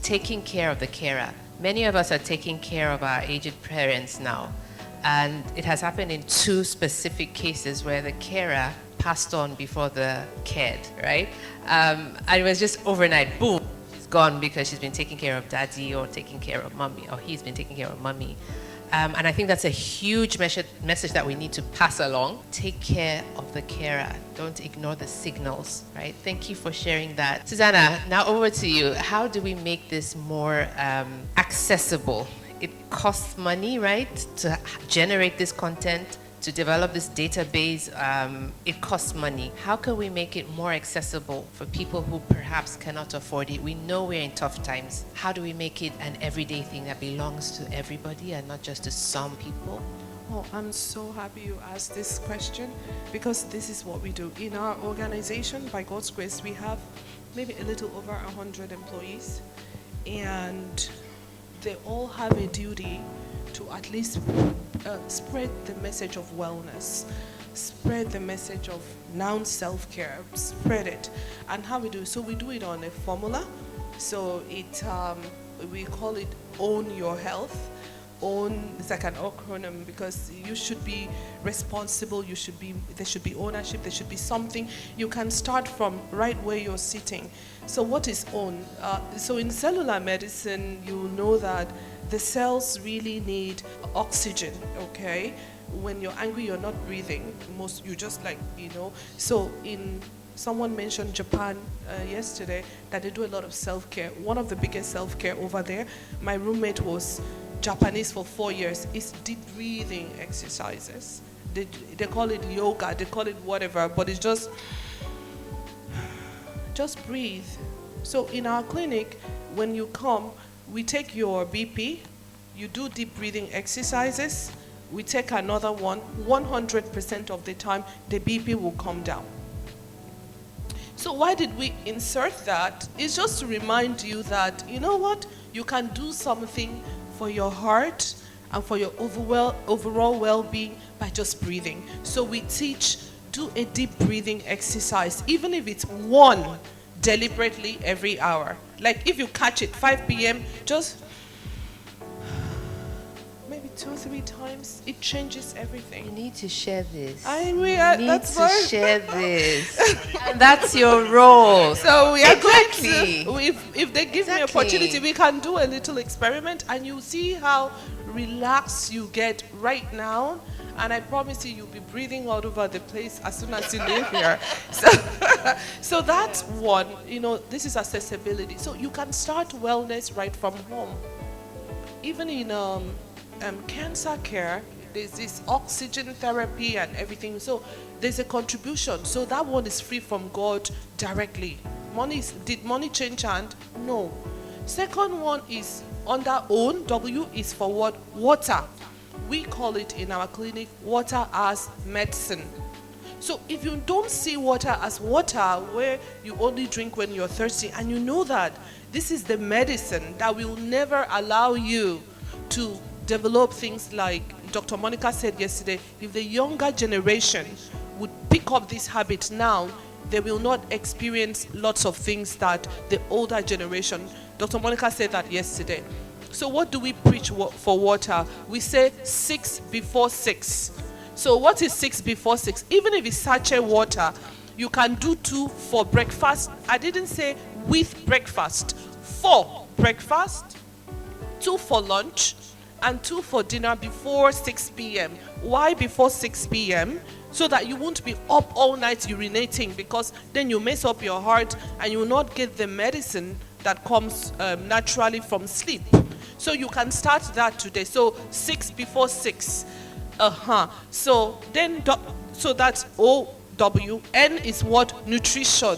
taking care of the carer. Many of us are taking care of our aged parents now, and it has happened in 2 specific cases where the carer passed on before the cared, right? And it was just overnight, boom, she's gone because she's been taking care of daddy or taking care of mommy, or he's been taking care of mommy. And I think that's a huge message that we need to pass along. Take care of the carer. Don't ignore the signals, right? Thank you for sharing that. Susanna, now over to you. How do we make this more accessible? It costs money, right, to generate this content, to develop this database. It costs money. How can we make it more accessible for people who perhaps cannot afford it? We know we're in tough times. How do we make it an everyday thing that belongs to everybody and not just to some people? Oh, I'm so happy you asked this question, because this is what we do. In our organization, by God's grace, we have maybe a little over 100 employees, and they all have a duty to at least spread the message of wellness, spread the message of now self-care, spread it. And how we do it? So we do it on a formula. So we call it Own Your Health. Own, it's like an acronym, because you should be responsible, there should be ownership, there should be something. You can start from right where you're sitting. So what is own? So in cellular medicine, you know that the cells really need oxygen, okay? When you're angry, you're not breathing. You just So someone mentioned Japan yesterday, that they do a lot of self-care. One of the biggest self-care over there, my roommate was Japanese for 4 years. It's deep breathing exercises. They call it yoga, they call it whatever, but it's just just breathe. So in our clinic, when you come, we take your BP, you do deep breathing exercises, we take another one, 100% of the time, the BP will come down. So why did we insert that? It's just to remind you that, you know what? You can do something for your heart and for your overall well-being by just breathing. So we teach, do a deep breathing exercise, even if it's one deliberately every hour. Like if you catch it 5 p.m., just maybe 2-3 times, it changes everything. You need to share this. You need to share this. And that's your role. So we are exactly. going to, if they give me opportunity, we can do a little experiment and you see how relaxed you get right now. And I promise you, you'll be breathing all over the place as soon as you leave here. So that's one, this is accessibility. So you can start wellness right from home. Even in cancer care, there's this oxygen therapy and everything. So there's a contribution. So that one is free from God directly. Did money change hand? No. Second one is under own. W is for what? Water. We call it in our clinic water as medicine. So if you don't see water as water, where you only drink when you're thirsty, and you know that this is the medicine that will never allow you to develop things like Dr. Monica said yesterday, if the younger generation would pick up this habit now, they will not experience lots of things that the older generation, Dr. Monica said that yesterday. So what do we preach for water? We say 6 before 6. So what is 6 before 6? Even if it's sachet water, you can do 2 for breakfast. I didn't say with breakfast. 4 breakfast, 2 for lunch, and 2 for dinner before 6 p.m. Why before 6 p.m.? So that you won't be up all night urinating, because then you mess up your heart and you will not get the medicine that comes naturally from sleep. So you can start that today. So 6 before 6. So then, so that's OW. N is what? Nutrition.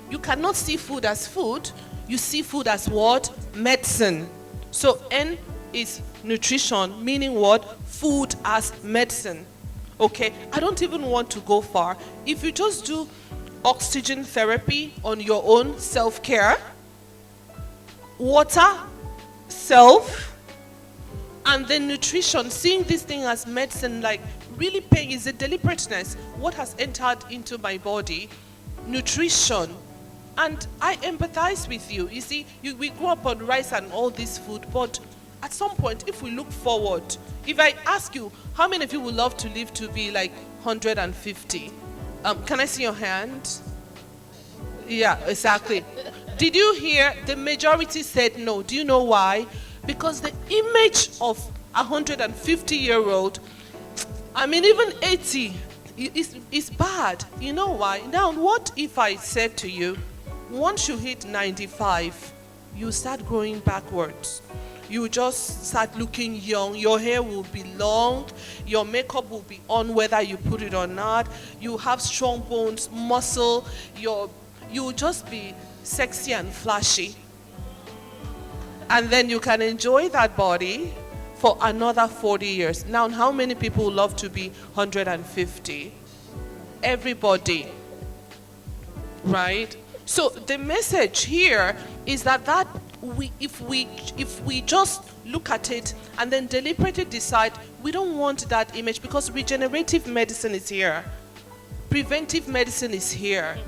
You cannot see food as food. You see food as what? Medicine. So N is nutrition, meaning what? Food as medicine. Okay, I don't even want to go far. If you just do oxygen therapy on your own, self-care, water, self, and then nutrition, seeing this thing as medicine, like really paying is the deliberateness, what has entered into my body, nutrition. And I empathize with you. You see, we grew up on rice and all this food, but at some point, if we look forward, if I ask you, how many of you would love to live to be like 150? Can I see your hand? Yeah, exactly. Did you hear? The majority said no. Do you know why? Because the image of a 150-year-old, I mean, even 80, is bad. You know why? Now, what if I said to you, once you hit 95, you start growing backwards. You just start looking young. Your hair will be long. Your makeup will be on whether you put it or not. You have strong bones, muscle. You will just be sexy and flashy. And then you can enjoy that body for another 40 years. Now, how many people love to be 150? Everybody. Right? So the message here is that if we just look at it and then deliberately decide we don't want that image, because regenerative medicine is here, preventive medicine is here.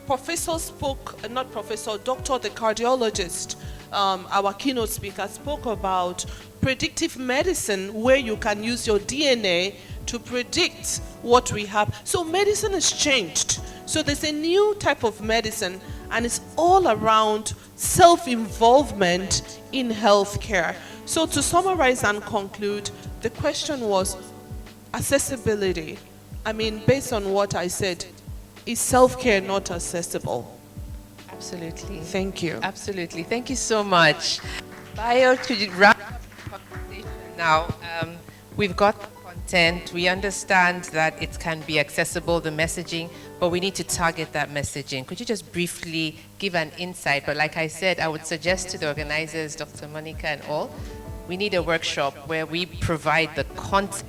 Professor spoke, not professor, doctor, the cardiologist, our keynote speaker, spoke about predictive medicine, where you can use your DNA to predict what we have. So medicine has changed. So there's a new type of medicine, and it's all around self-involvement in healthcare. So to summarize and conclude, the question was accessibility. I mean, based on what I said, is self-care not accessible? Absolutely. Thank you. Absolutely. Thank you so much. Bio, to wrap up the conversation now, we've got content content. We understand that it can be accessible, the messaging, but we need to target that messaging. Could you just briefly give an insight? But like I said, I would suggest to the organizers, Dr. Monica and all, we need a workshop where we provide the content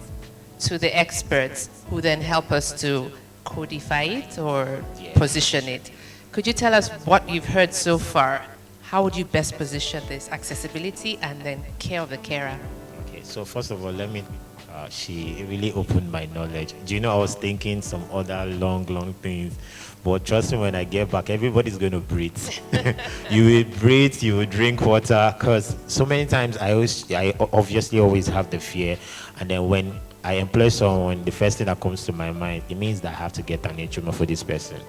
to the experts who then help us to codify it or position it. Could you tell us what you've heard so far? How would you best position this accessibility and then care of the carer? Okay, so first of all, she really opened my knowledge. Do you know, I was thinking some other long things, but trust me, when I get back, everybody's going to breathe. You will breathe, you will drink water, because so many times I obviously always have the fear, and then when I employ someone, the first thing that comes to my mind, it means that I have to get an HMO for this person.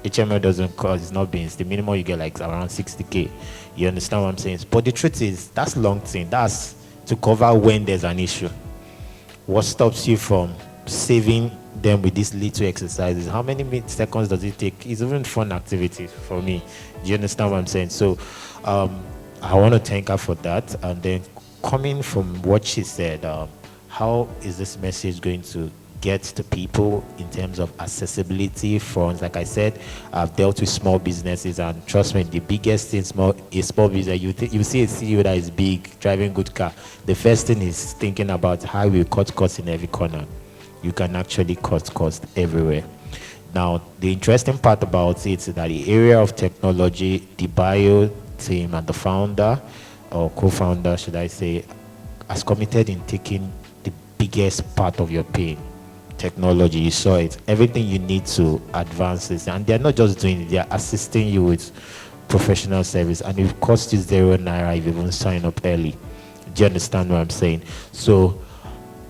HMO doesn't cost, it's not beans. The minimum you get like around 60K. You understand what I'm saying? But the truth is, that's long thing. That's to cover when there's an issue. What stops you from saving them with these little exercises? How many seconds does it take? It's even fun activity for me. Do you understand what I'm saying? So I want to thank her for that. And then coming from what she said, how is this message going to get to people in terms of accessibility fronts? Like I said, I've dealt with small businesses, and trust me, the biggest thing is small business. You see a CEO that is big, driving good car. The first thing is thinking about how we cut costs in every corner. You can actually cut costs everywhere. Now, the interesting part about it is that the area of technology, the bio team and the founder, or co-founder, should I say, has committed in taking the biggest part of your pain. Technology, you saw it. Everything you need to advance this, and they're not just doing it, they're assisting you with professional service, and it costs you ₦0 if you even sign up early. Do you understand what I'm saying? So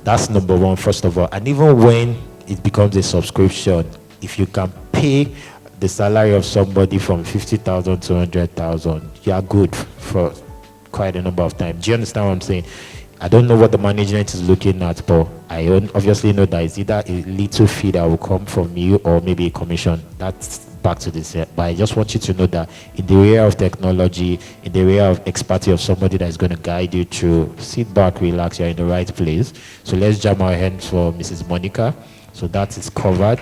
that's number one, first of all. And even when it becomes a subscription, if you can pay the salary of somebody from 50,000 to 100,000, you are good for quite a number of time. Do you understand what I'm saying? I don't know what the management is looking at, but I obviously know that it's either a little fee that will come from you or maybe a commission. That's back to this. But I just want you to know that in the area of technology, in the area of expertise of somebody that is going to guide you through, sit back, relax, you're in the right place. So let's jam our hands for Mrs. Monica. So that is covered.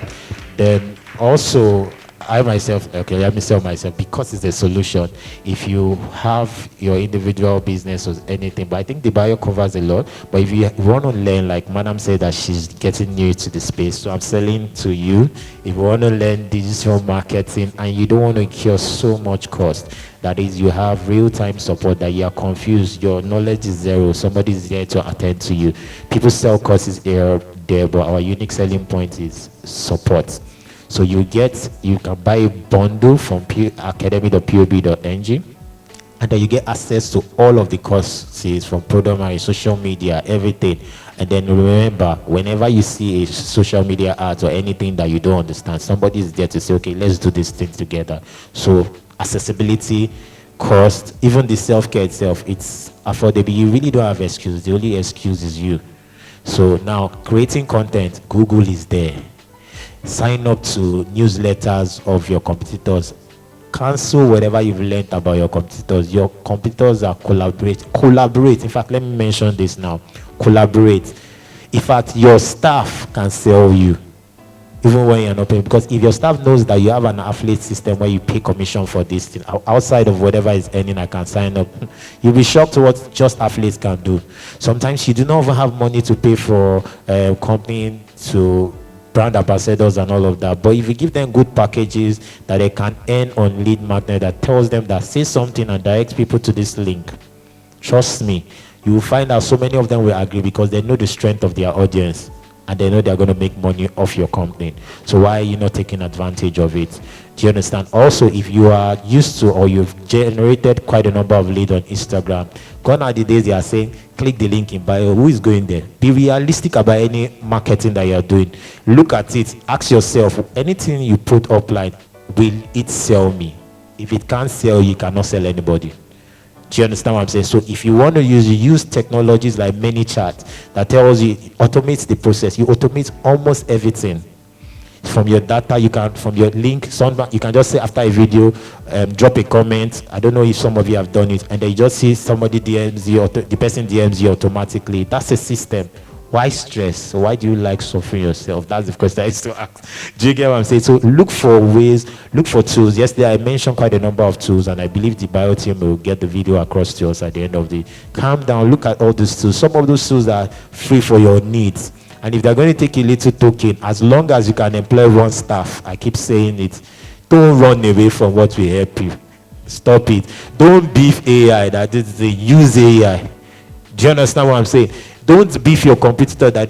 Then also, I myself, okay, let me sell myself, because it's a solution. If you have your individual business or anything, but I think the bio covers a lot. But if you want to learn, like Madam said that she's getting new to the space, so I'm selling to you. If you want to learn digital marketing and you don't want to incur so much cost, that is, you have real-time support, that you are confused, your knowledge is zero, somebody is there to attend to you. People sell courses here, there, but our unique selling point is support. So you can buy a bundle from academy.pob.ng, and then you get access to all of the courses from product, social media, everything. And then remember, whenever you see a social media ad or anything that you don't understand, somebody is there to say, okay, let's do this thing together. So accessibility, cost, even the self-care itself, it's affordable. You really don't have excuse. The only excuse is you. So now, creating content, Google is there. Sign up to newsletters of your competitors. Cancel whatever you've learned about your competitors. Your competitors are collaborate. In fact, let me mention this now. Collaborate. In fact, your staff can sell you, even when you're not paying. Because if your staff knows that you have an affiliate system where you pay commission for this thing, outside of whatever is earning, I can sign up. You'll be shocked what just affiliates can do. Sometimes you do not even have money to pay for a company to brand ambassadors and all of that, but if you give them good packages that they can earn on lead magnet that tells them that say something and direct people to this link, trust me, you will find out so many of them will agree, because they know the strength of their audience and they know they're going to make money off your company. So why are you not taking advantage of it? Do you understand? Also, if you are used to, or you've generated quite a number of leads on Instagram, gone are the days they are saying, click the link in bio. Who is going there? Be realistic about any marketing that you are doing. Look at it. Ask yourself, anything you put upline, will it sell me? If it can't sell, you cannot sell anybody. Do you understand what I'm saying? So if you want to use technologies like ManyChat that tells you, automates the process. You automate almost everything. From your data, you can, from your link, you can just say after a video, drop a comment. I don't know if some of you have done it, and then you just see somebody DMs you, the person DMs you automatically. That's a system. Why stress? Why do you like suffering yourself? That's the question I used to ask. Do you get what I'm saying? So look for ways, look for tools. Yesterday I mentioned quite a number of tools, and I believe the bio team will get the video across to us at the end of the. Calm down, look at all these tools. Some of those tools are free for your needs. And if they're going to take a little token, as long as you can employ one staff, I keep saying it, don't run away from what will help you. Stop it. Don't beef AI. That is the use AI. Do you understand what I'm saying? Don't beef your competitor. That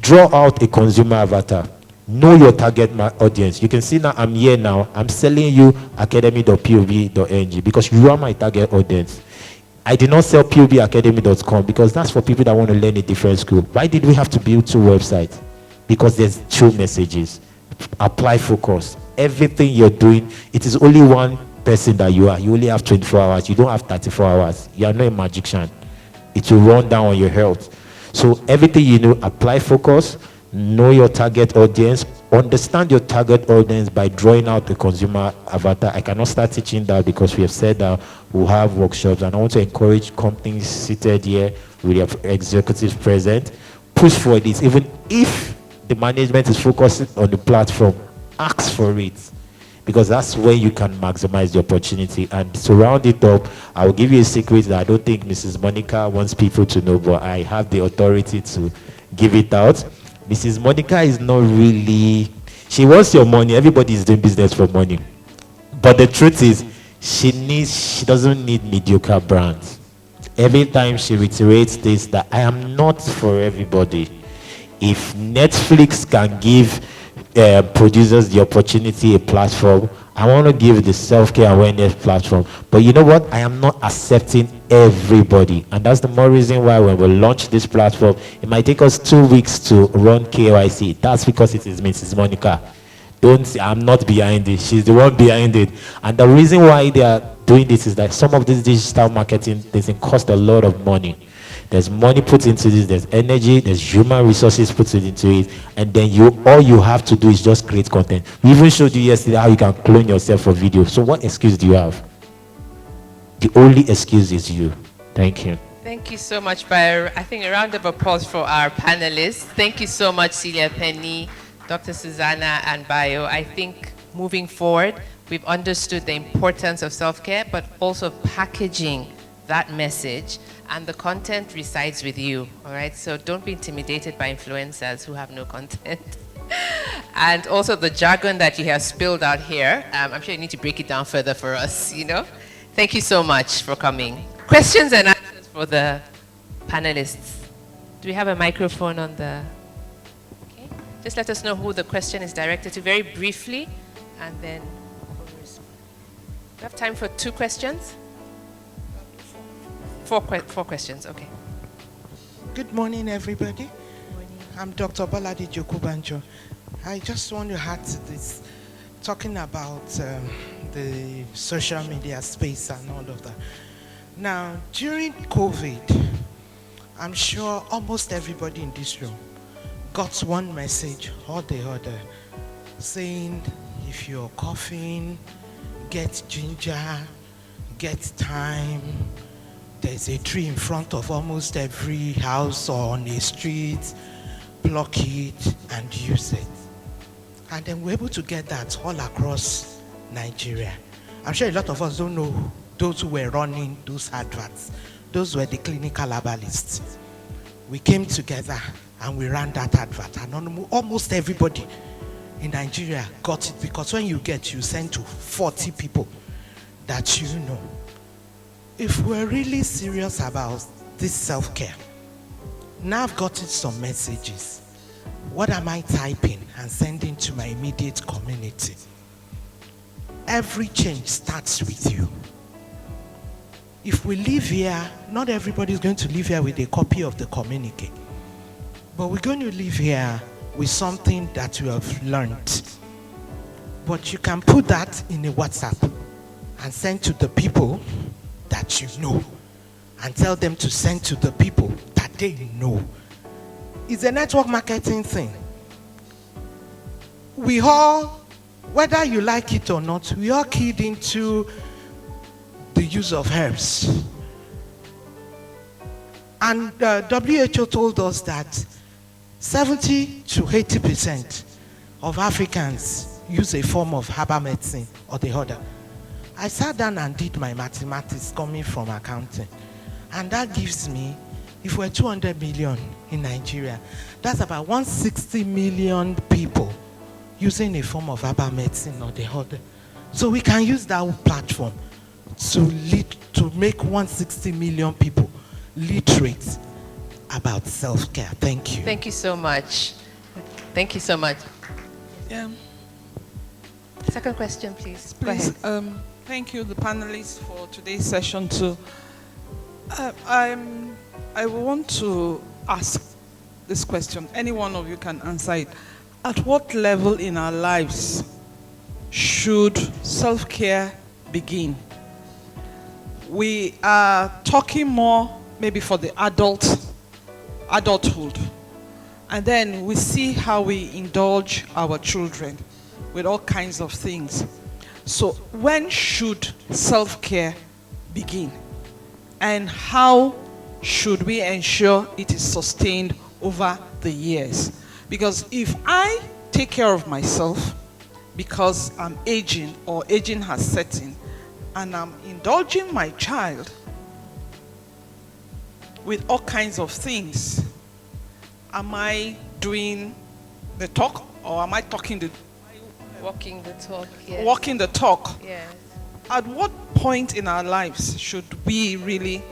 draw out a consumer avatar. Know your target audience. You can see now I'm here now. I'm selling you academy.pov.ng because you are my target audience. I did not sell pubacademy.com because that's for people that want to learn a different school. Why did we have to build two websites? Because there's two messages. Apply focus. Everything you're doing, it is only one person that you are. You only have 24 hours. You don't have 34 hours. You are not a magician. It will run down on your health. So everything you know, apply focus, know your target audience, understand your target audience by drawing out the consumer avatar. I cannot start teaching that because we have said that we'll have workshops, and I want to encourage companies seated here with their executives present, push for this. Even if the management is focusing on the platform, ask for it, because that's when you can maximize the opportunity. And to round it up, I will give you a secret that I don't think Mrs. Monica wants people to know, but I have the authority to give it out. Mrs. Monica is not really, she wants your money. Everybody is doing business for money. But the truth is, she doesn't need mediocre brands. Every time she reiterates this, that I am not for everybody. If Netflix can give producers the opportunity, a platform, I want to give the self-care awareness platform. But you know what? I am not accepting everybody. And that's the more reason why when we launch this platform, it might take us 2 weeks to run KYC. That's because it is Mrs. Monica. Don't say I'm not behind it. She's the one behind it. And the reason why they are doing this is that some of this digital marketing doesn't cost a lot of money. There's money put into this, there's energy, there's human resources put into it, and then all you have to do is just create content. We even showed you yesterday how you can clone yourself for video. So what excuse do you have? The only excuse is you. Thank you. Thank you so much, Bayo. I think a round of applause for our panelists. Thank you so much, Celia Penny, Dr. Susanna, and Bayo. I think moving forward, we've understood the importance of self-care, but also packaging that message, and the content resides with you, all right? So don't be intimidated by influencers who have no content. And also the jargon that you have spilled out here, I'm sure you need to break it down further for us, you know? Thank you so much for coming. Questions and answers for the panelists. Do we have a microphone on the... Okay. Just let us know who the question is directed to very briefly, and then we'll respond. Do we have time for 2 questions? Four questions, okay. Good morning, everybody. Good morning. I'm Dr. Baladi Jokubanjo. I just want to add to this, talking about the social media space and all of that. Now, during COVID, I'm sure almost everybody in this room got one message or the other saying, if you're coughing, get ginger, get thyme. There's a tree in front of almost every house or on a street. Pluck it and use it. And then we're able to get that all across Nigeria. I'm sure a lot of us don't know those who were running those adverts. Those were the clinical herbalists. We came together and we ran that advert. And almost everybody in Nigeria got it, because when you send to 40 people that you know. If we're really serious about this self-care, now I've gotten some messages. What am I typing and sending to my immediate community? Every change starts with you. If we live here, not everybody is going to live here with a copy of the communique, but we're going to live here with something that you have learned. But you can put that in a WhatsApp and send to the people that you know, and tell them to send to the people that they know. It's a network marketing thing. We all, whether you like it or not, we all keyed into the use of herbs. And WHO told us that 70 to 80% of Africans use a form of herbal medicine or the other. I sat down and did my mathematics coming from accounting. And that gives me, if we're 200 million in Nigeria, that's about 160 million people using a form of herbal medicine or the other. So we can use that platform to make 160 million people literate about self-care. Thank you. Thank you so much. Thank you so much. Yeah. Second question, please. Go Please, ahead. thank you, the panelists, for today's session too. I want to ask this question. Any one of you can answer it. At what level in our lives should self-care begin? We are talking more maybe for the adulthood. And then we see how we indulge our children with all kinds of things. So when should self-care begin? And how should we ensure it is sustained over the years? Because if I take care of myself because I'm aging or aging has set in, and I'm indulging my child with all kinds of things, am I doing the talk, or am I talking the Walking the talk. Yes. walking the talk? Yes. At what point in our lives should we really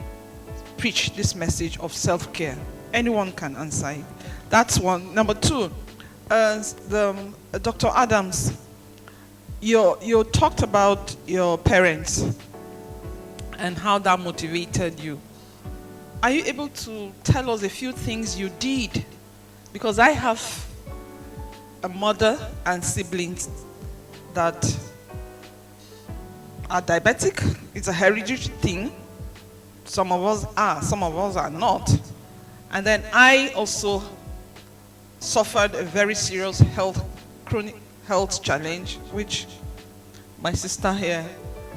preach this message of self-care? Anyone can answer it. That's one. Number two, Dr. Adams, you talked about your parents and how that motivated you. Are you able to tell us a few things you did? Because I have a mother and siblings that are diabetic. It's a hereditary thing. Some of us are not. And then I also suffered a very serious chronic health challenge, which my sister here,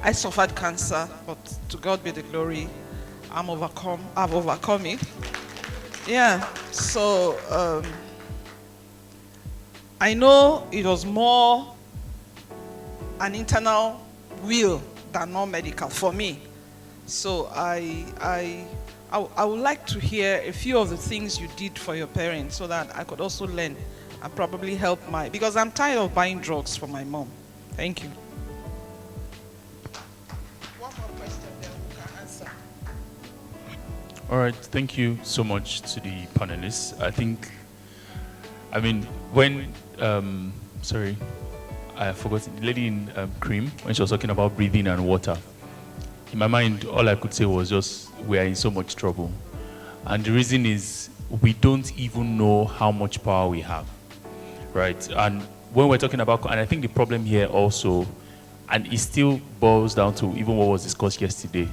I suffered cancer, but to God be the glory, I've overcome it. Yeah, so I know it was more an internal will than non-medical for me. So I would like to hear a few of the things you did for your parents so that I could also learn and probably help because I'm tired of buying drugs for my mom. Thank you. One more question, then we can answer. All right, thank you so much to the panelists. When, I forgot, the lady in cream, when she was talking about breathing and water, in my mind, all I could say was just, we are in so much trouble. And the reason is, we don't even know how much power we have, right? And when we're talking about, and I think the problem here also, and it still boils down to even what was discussed yesterday,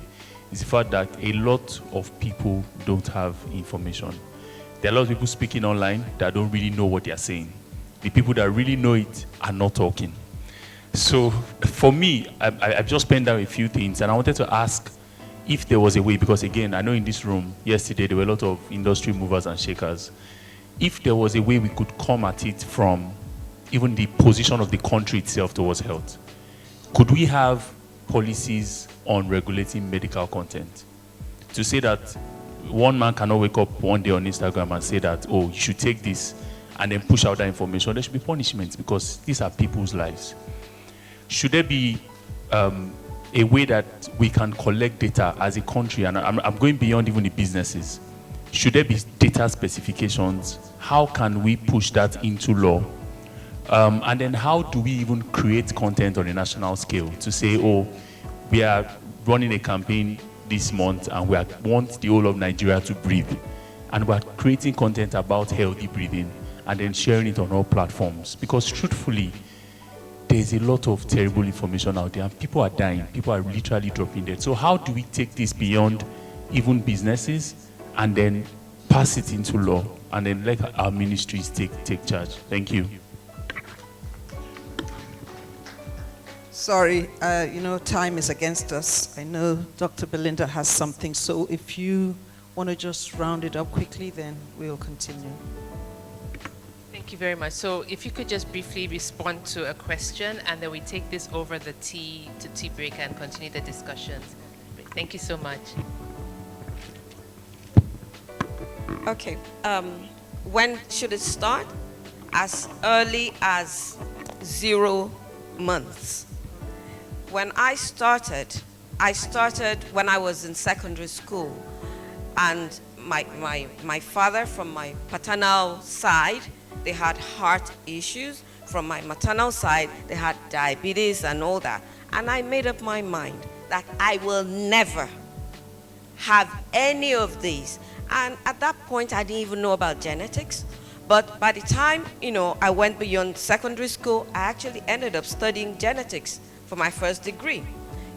is the fact that a lot of people don't have information. There are a lot of people speaking online that don't really know what they are saying. The people that really know it are not talking. So for me, I've just penned down a few things, and I wanted to ask if there was a way, because again, I know in this room yesterday there were a lot of industry movers and shakers. If there was a way we could come at it from even the position of the country itself towards health, could we have policies on regulating medical content? To say that one man cannot wake up one day on Instagram and say that, oh, you should take this, and then push out that information. There should be punishments, because these are people's lives. Should there be a way that we can collect data as a country? And I'm going beyond even the businesses. Should there be data specifications? How can we push that into law? And then how do we even create content on a national scale to say, oh, we are running a campaign this month and we want the whole of Nigeria to breathe. And we're creating content about healthy breathing and then sharing it on all platforms. Because truthfully, there's a lot of terrible information out there and people are dying. People are literally dropping dead. So how do we take this beyond even businesses and then pass it into law and then let our ministries take charge? Thank you. Sorry, time is against us. I know Dr. Belinda has something, so if you want to just round it up quickly, then we'll continue. Thank you very much. So if you could just briefly respond to a question, and then we take this over the tea break and continue the discussions. Thank you so much. Okay. When should it start? As early as 0 months. When I started when I was in secondary school, and my father from my paternal side, they had heart issues. From my maternal side, they had diabetes and all that. And I made up my mind that I will never have any of these. And at that point, I didn't even know about genetics. But by the time, I went beyond secondary school, I actually ended up studying genetics for my first degree.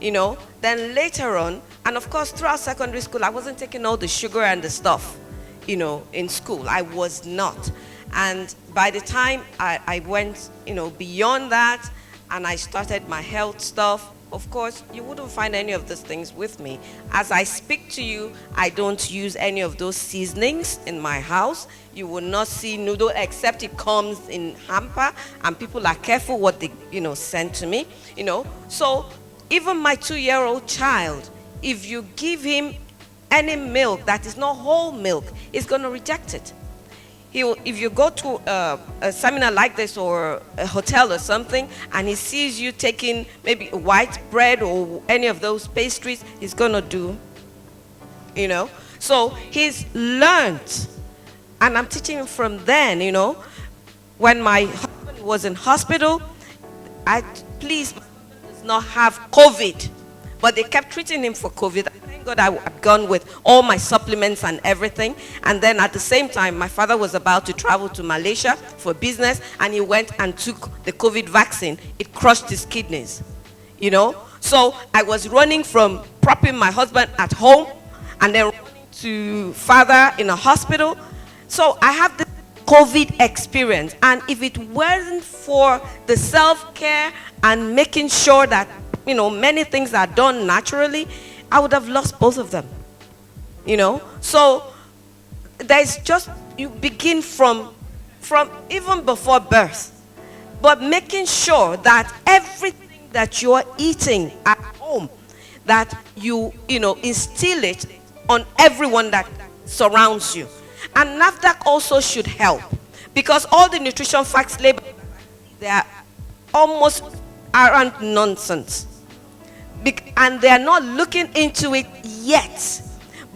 Then later on, and of course throughout secondary school, I wasn't taking all the sugar and the stuff, in school. I was not. And by the time I went, beyond that, and I started my health stuff, of course, you wouldn't find any of these things with me. As I speak to you, I don't use any of those seasonings in my house. You will not see noodle except it comes in hamper, and people are careful what they, send to me, So even my 2-year-old child, if you give him any milk that is not whole milk, he's going to reject it. If you go to a seminar like this or a hotel or something, and he sees you taking maybe white bread or any of those pastries, he's going to do, So he's learned, and I'm teaching him from then, When my husband was in hospital, please does not have COVID, but they kept treating him for COVID. God, I had gone with all my supplements and everything. And then at the same time, my father was about to travel to Malaysia for business, and he went and took the COVID vaccine. It crushed his kidneys, So I was running from propping my husband at home and then running to father in a hospital. So I have this COVID experience. And if it wasn't for the self-care and making sure that, many things are done naturally, I would have lost both of them, So there's just, you begin from even before birth, but making sure that everything that you're eating at home, that you instill it on everyone that surrounds you. And NAFDAC also should help, because all the nutrition facts labels, they are almost aren't nonsense. And they are not looking into it yet.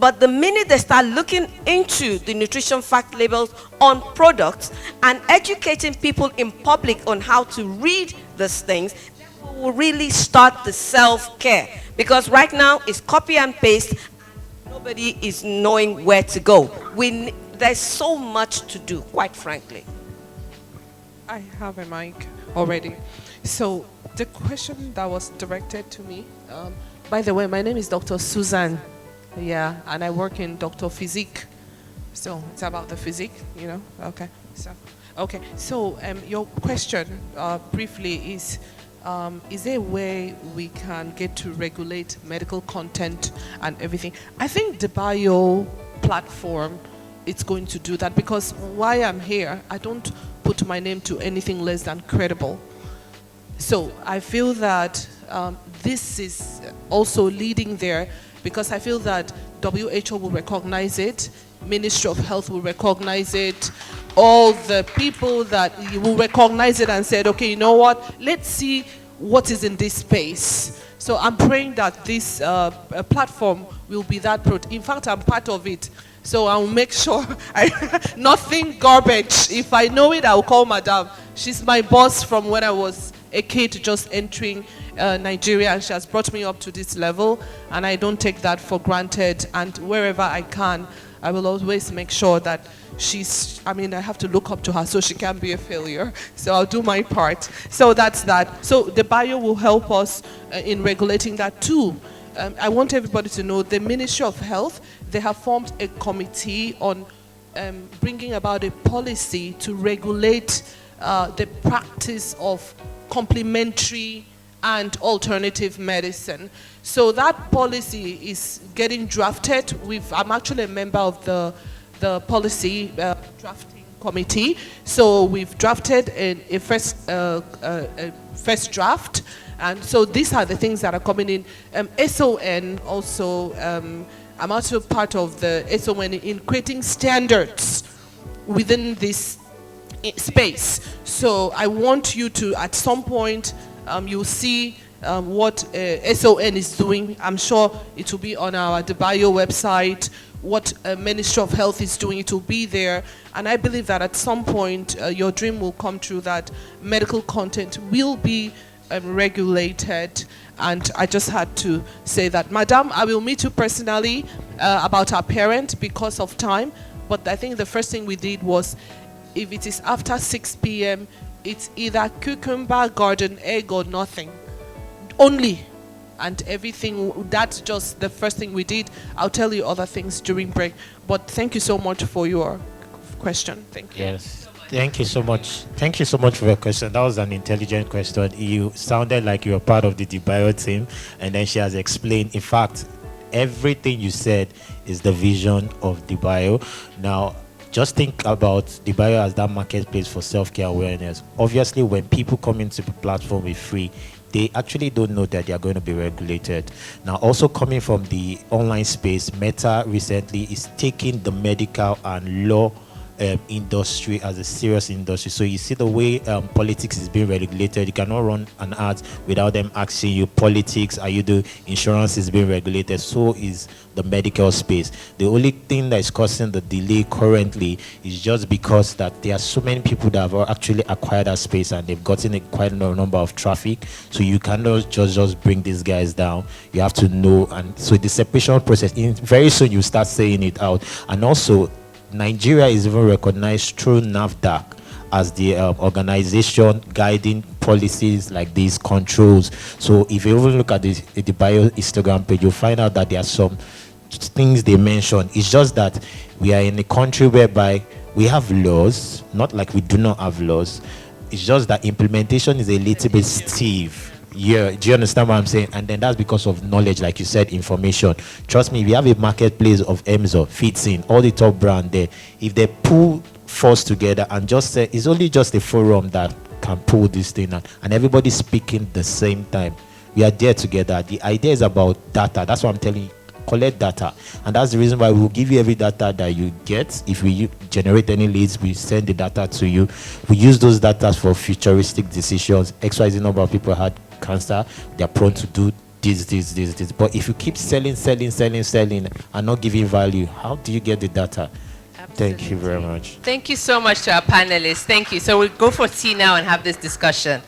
But the minute they start looking into the nutrition fact labels on products and educating people in public on how to read these things, we will really start the self-care. Because right now it's copy and paste. Nobody is knowing where to go. There's so much to do, quite frankly. I have a mic already. So the question that was directed to me, by the way, my name is Dr. Susan, and I work in Dr. Physique. So it's about the physique, Okay. So your question briefly is there a way we can get to regulate medical content and everything? I think the DBIO platform, it's going to do that, because while I'm here, I don't put my name to anything less than credible. So I feel that this is also leading there, because I feel that WHO will recognize it, Ministry of Health will recognize it, all the people that will recognize it and said, okay, you know what, let's see what is in this space. So I'm praying that this platform will be that. In fact, I'm part of it. So I'll make sure nothing garbage. If I know it, I'll call Madam. She's my boss from when I was a kid just entering Nigeria, and she has brought me up to this level, and I don't take that for granted. And wherever I can, I will always make sure that I have to look up to her so she can't be a failure. So I'll do my part. So that's that. So the DBIO will help us in regulating that too. I want everybody to know the Ministry of Health, they have formed a committee on bringing about a policy to regulate the practice of complementary and alternative medicine. So that policy is getting drafted. I'm actually a member of the policy drafting committee. So we've drafted a first draft. And so these are the things that are coming in. SON also, I'm also part of the SON in creating standards within this space. So I want you to, at some point, you'll see what SON is doing. I'm sure it will be on our DBIO website. What Ministry of Health is doing, it will be there. And I believe that at some point, your dream will come true, that medical content will be regulated. And I just had to say that. Madam, I will meet you personally about our parent because of time. But I think the first thing we did was, if it is after 6 p.m., it's either cucumber, garden egg, or nothing. Only. And everything, that's just the first thing we did. I'll tell you other things during break. But thank you so much for your question. Thank you. Yes. Thank you so much. Thank you so much for your question. That was an intelligent question. You sounded like you were part of the DBIO team, and then she has explained. In fact, everything you said is the vision of DBIO. Now, just think about DBIO as that marketplace for self-care awareness. Obviously, when people come into the platform with free, they actually don't know that they are going to be regulated. Now, also coming from the online space, Meta recently is taking the medical and law industry as a serious industry. So you see the way politics is being regulated. You cannot run an ad without them asking you politics, are you doing insurance is being regulated. So is the medical space. The only thing that is causing the delay currently is just because that there are so many people that have actually acquired that space and they've gotten quite a number of traffic. So you cannot just bring these guys down. You have to know. And so the separation process, very soon you start saying it out. And also, Nigeria is even recognized through NAFDAC as the organization guiding policies like these controls. So if you even look at the bio Instagram page, you'll find out that there are some things they mention. It's just that we are in a country whereby we have laws, not like we do not have laws. It's just that implementation is a little bit stiff. Yeah, do you understand what I'm saying? And then that's because of knowledge, like you said, information. Trust me, if you have a marketplace of Emzo, Fits In, all the top brand there, if they pull force together and just say, it's only just a forum that can pull this thing out, and everybody speaking the same time, we are there together. The idea is about data. That's what I'm telling you. Collect data, and that's the reason why we'll give you every data that you get. If we generate any leads, we send the data to you. We use those data for futuristic decisions. XYZ number of people had cancer, they're prone to do this. But if you keep selling and not giving value, how do you get the data? Absolutely. Thank you very much. Thank you so much to our panelists. Thank you. So we'll go for tea now and have this discussion.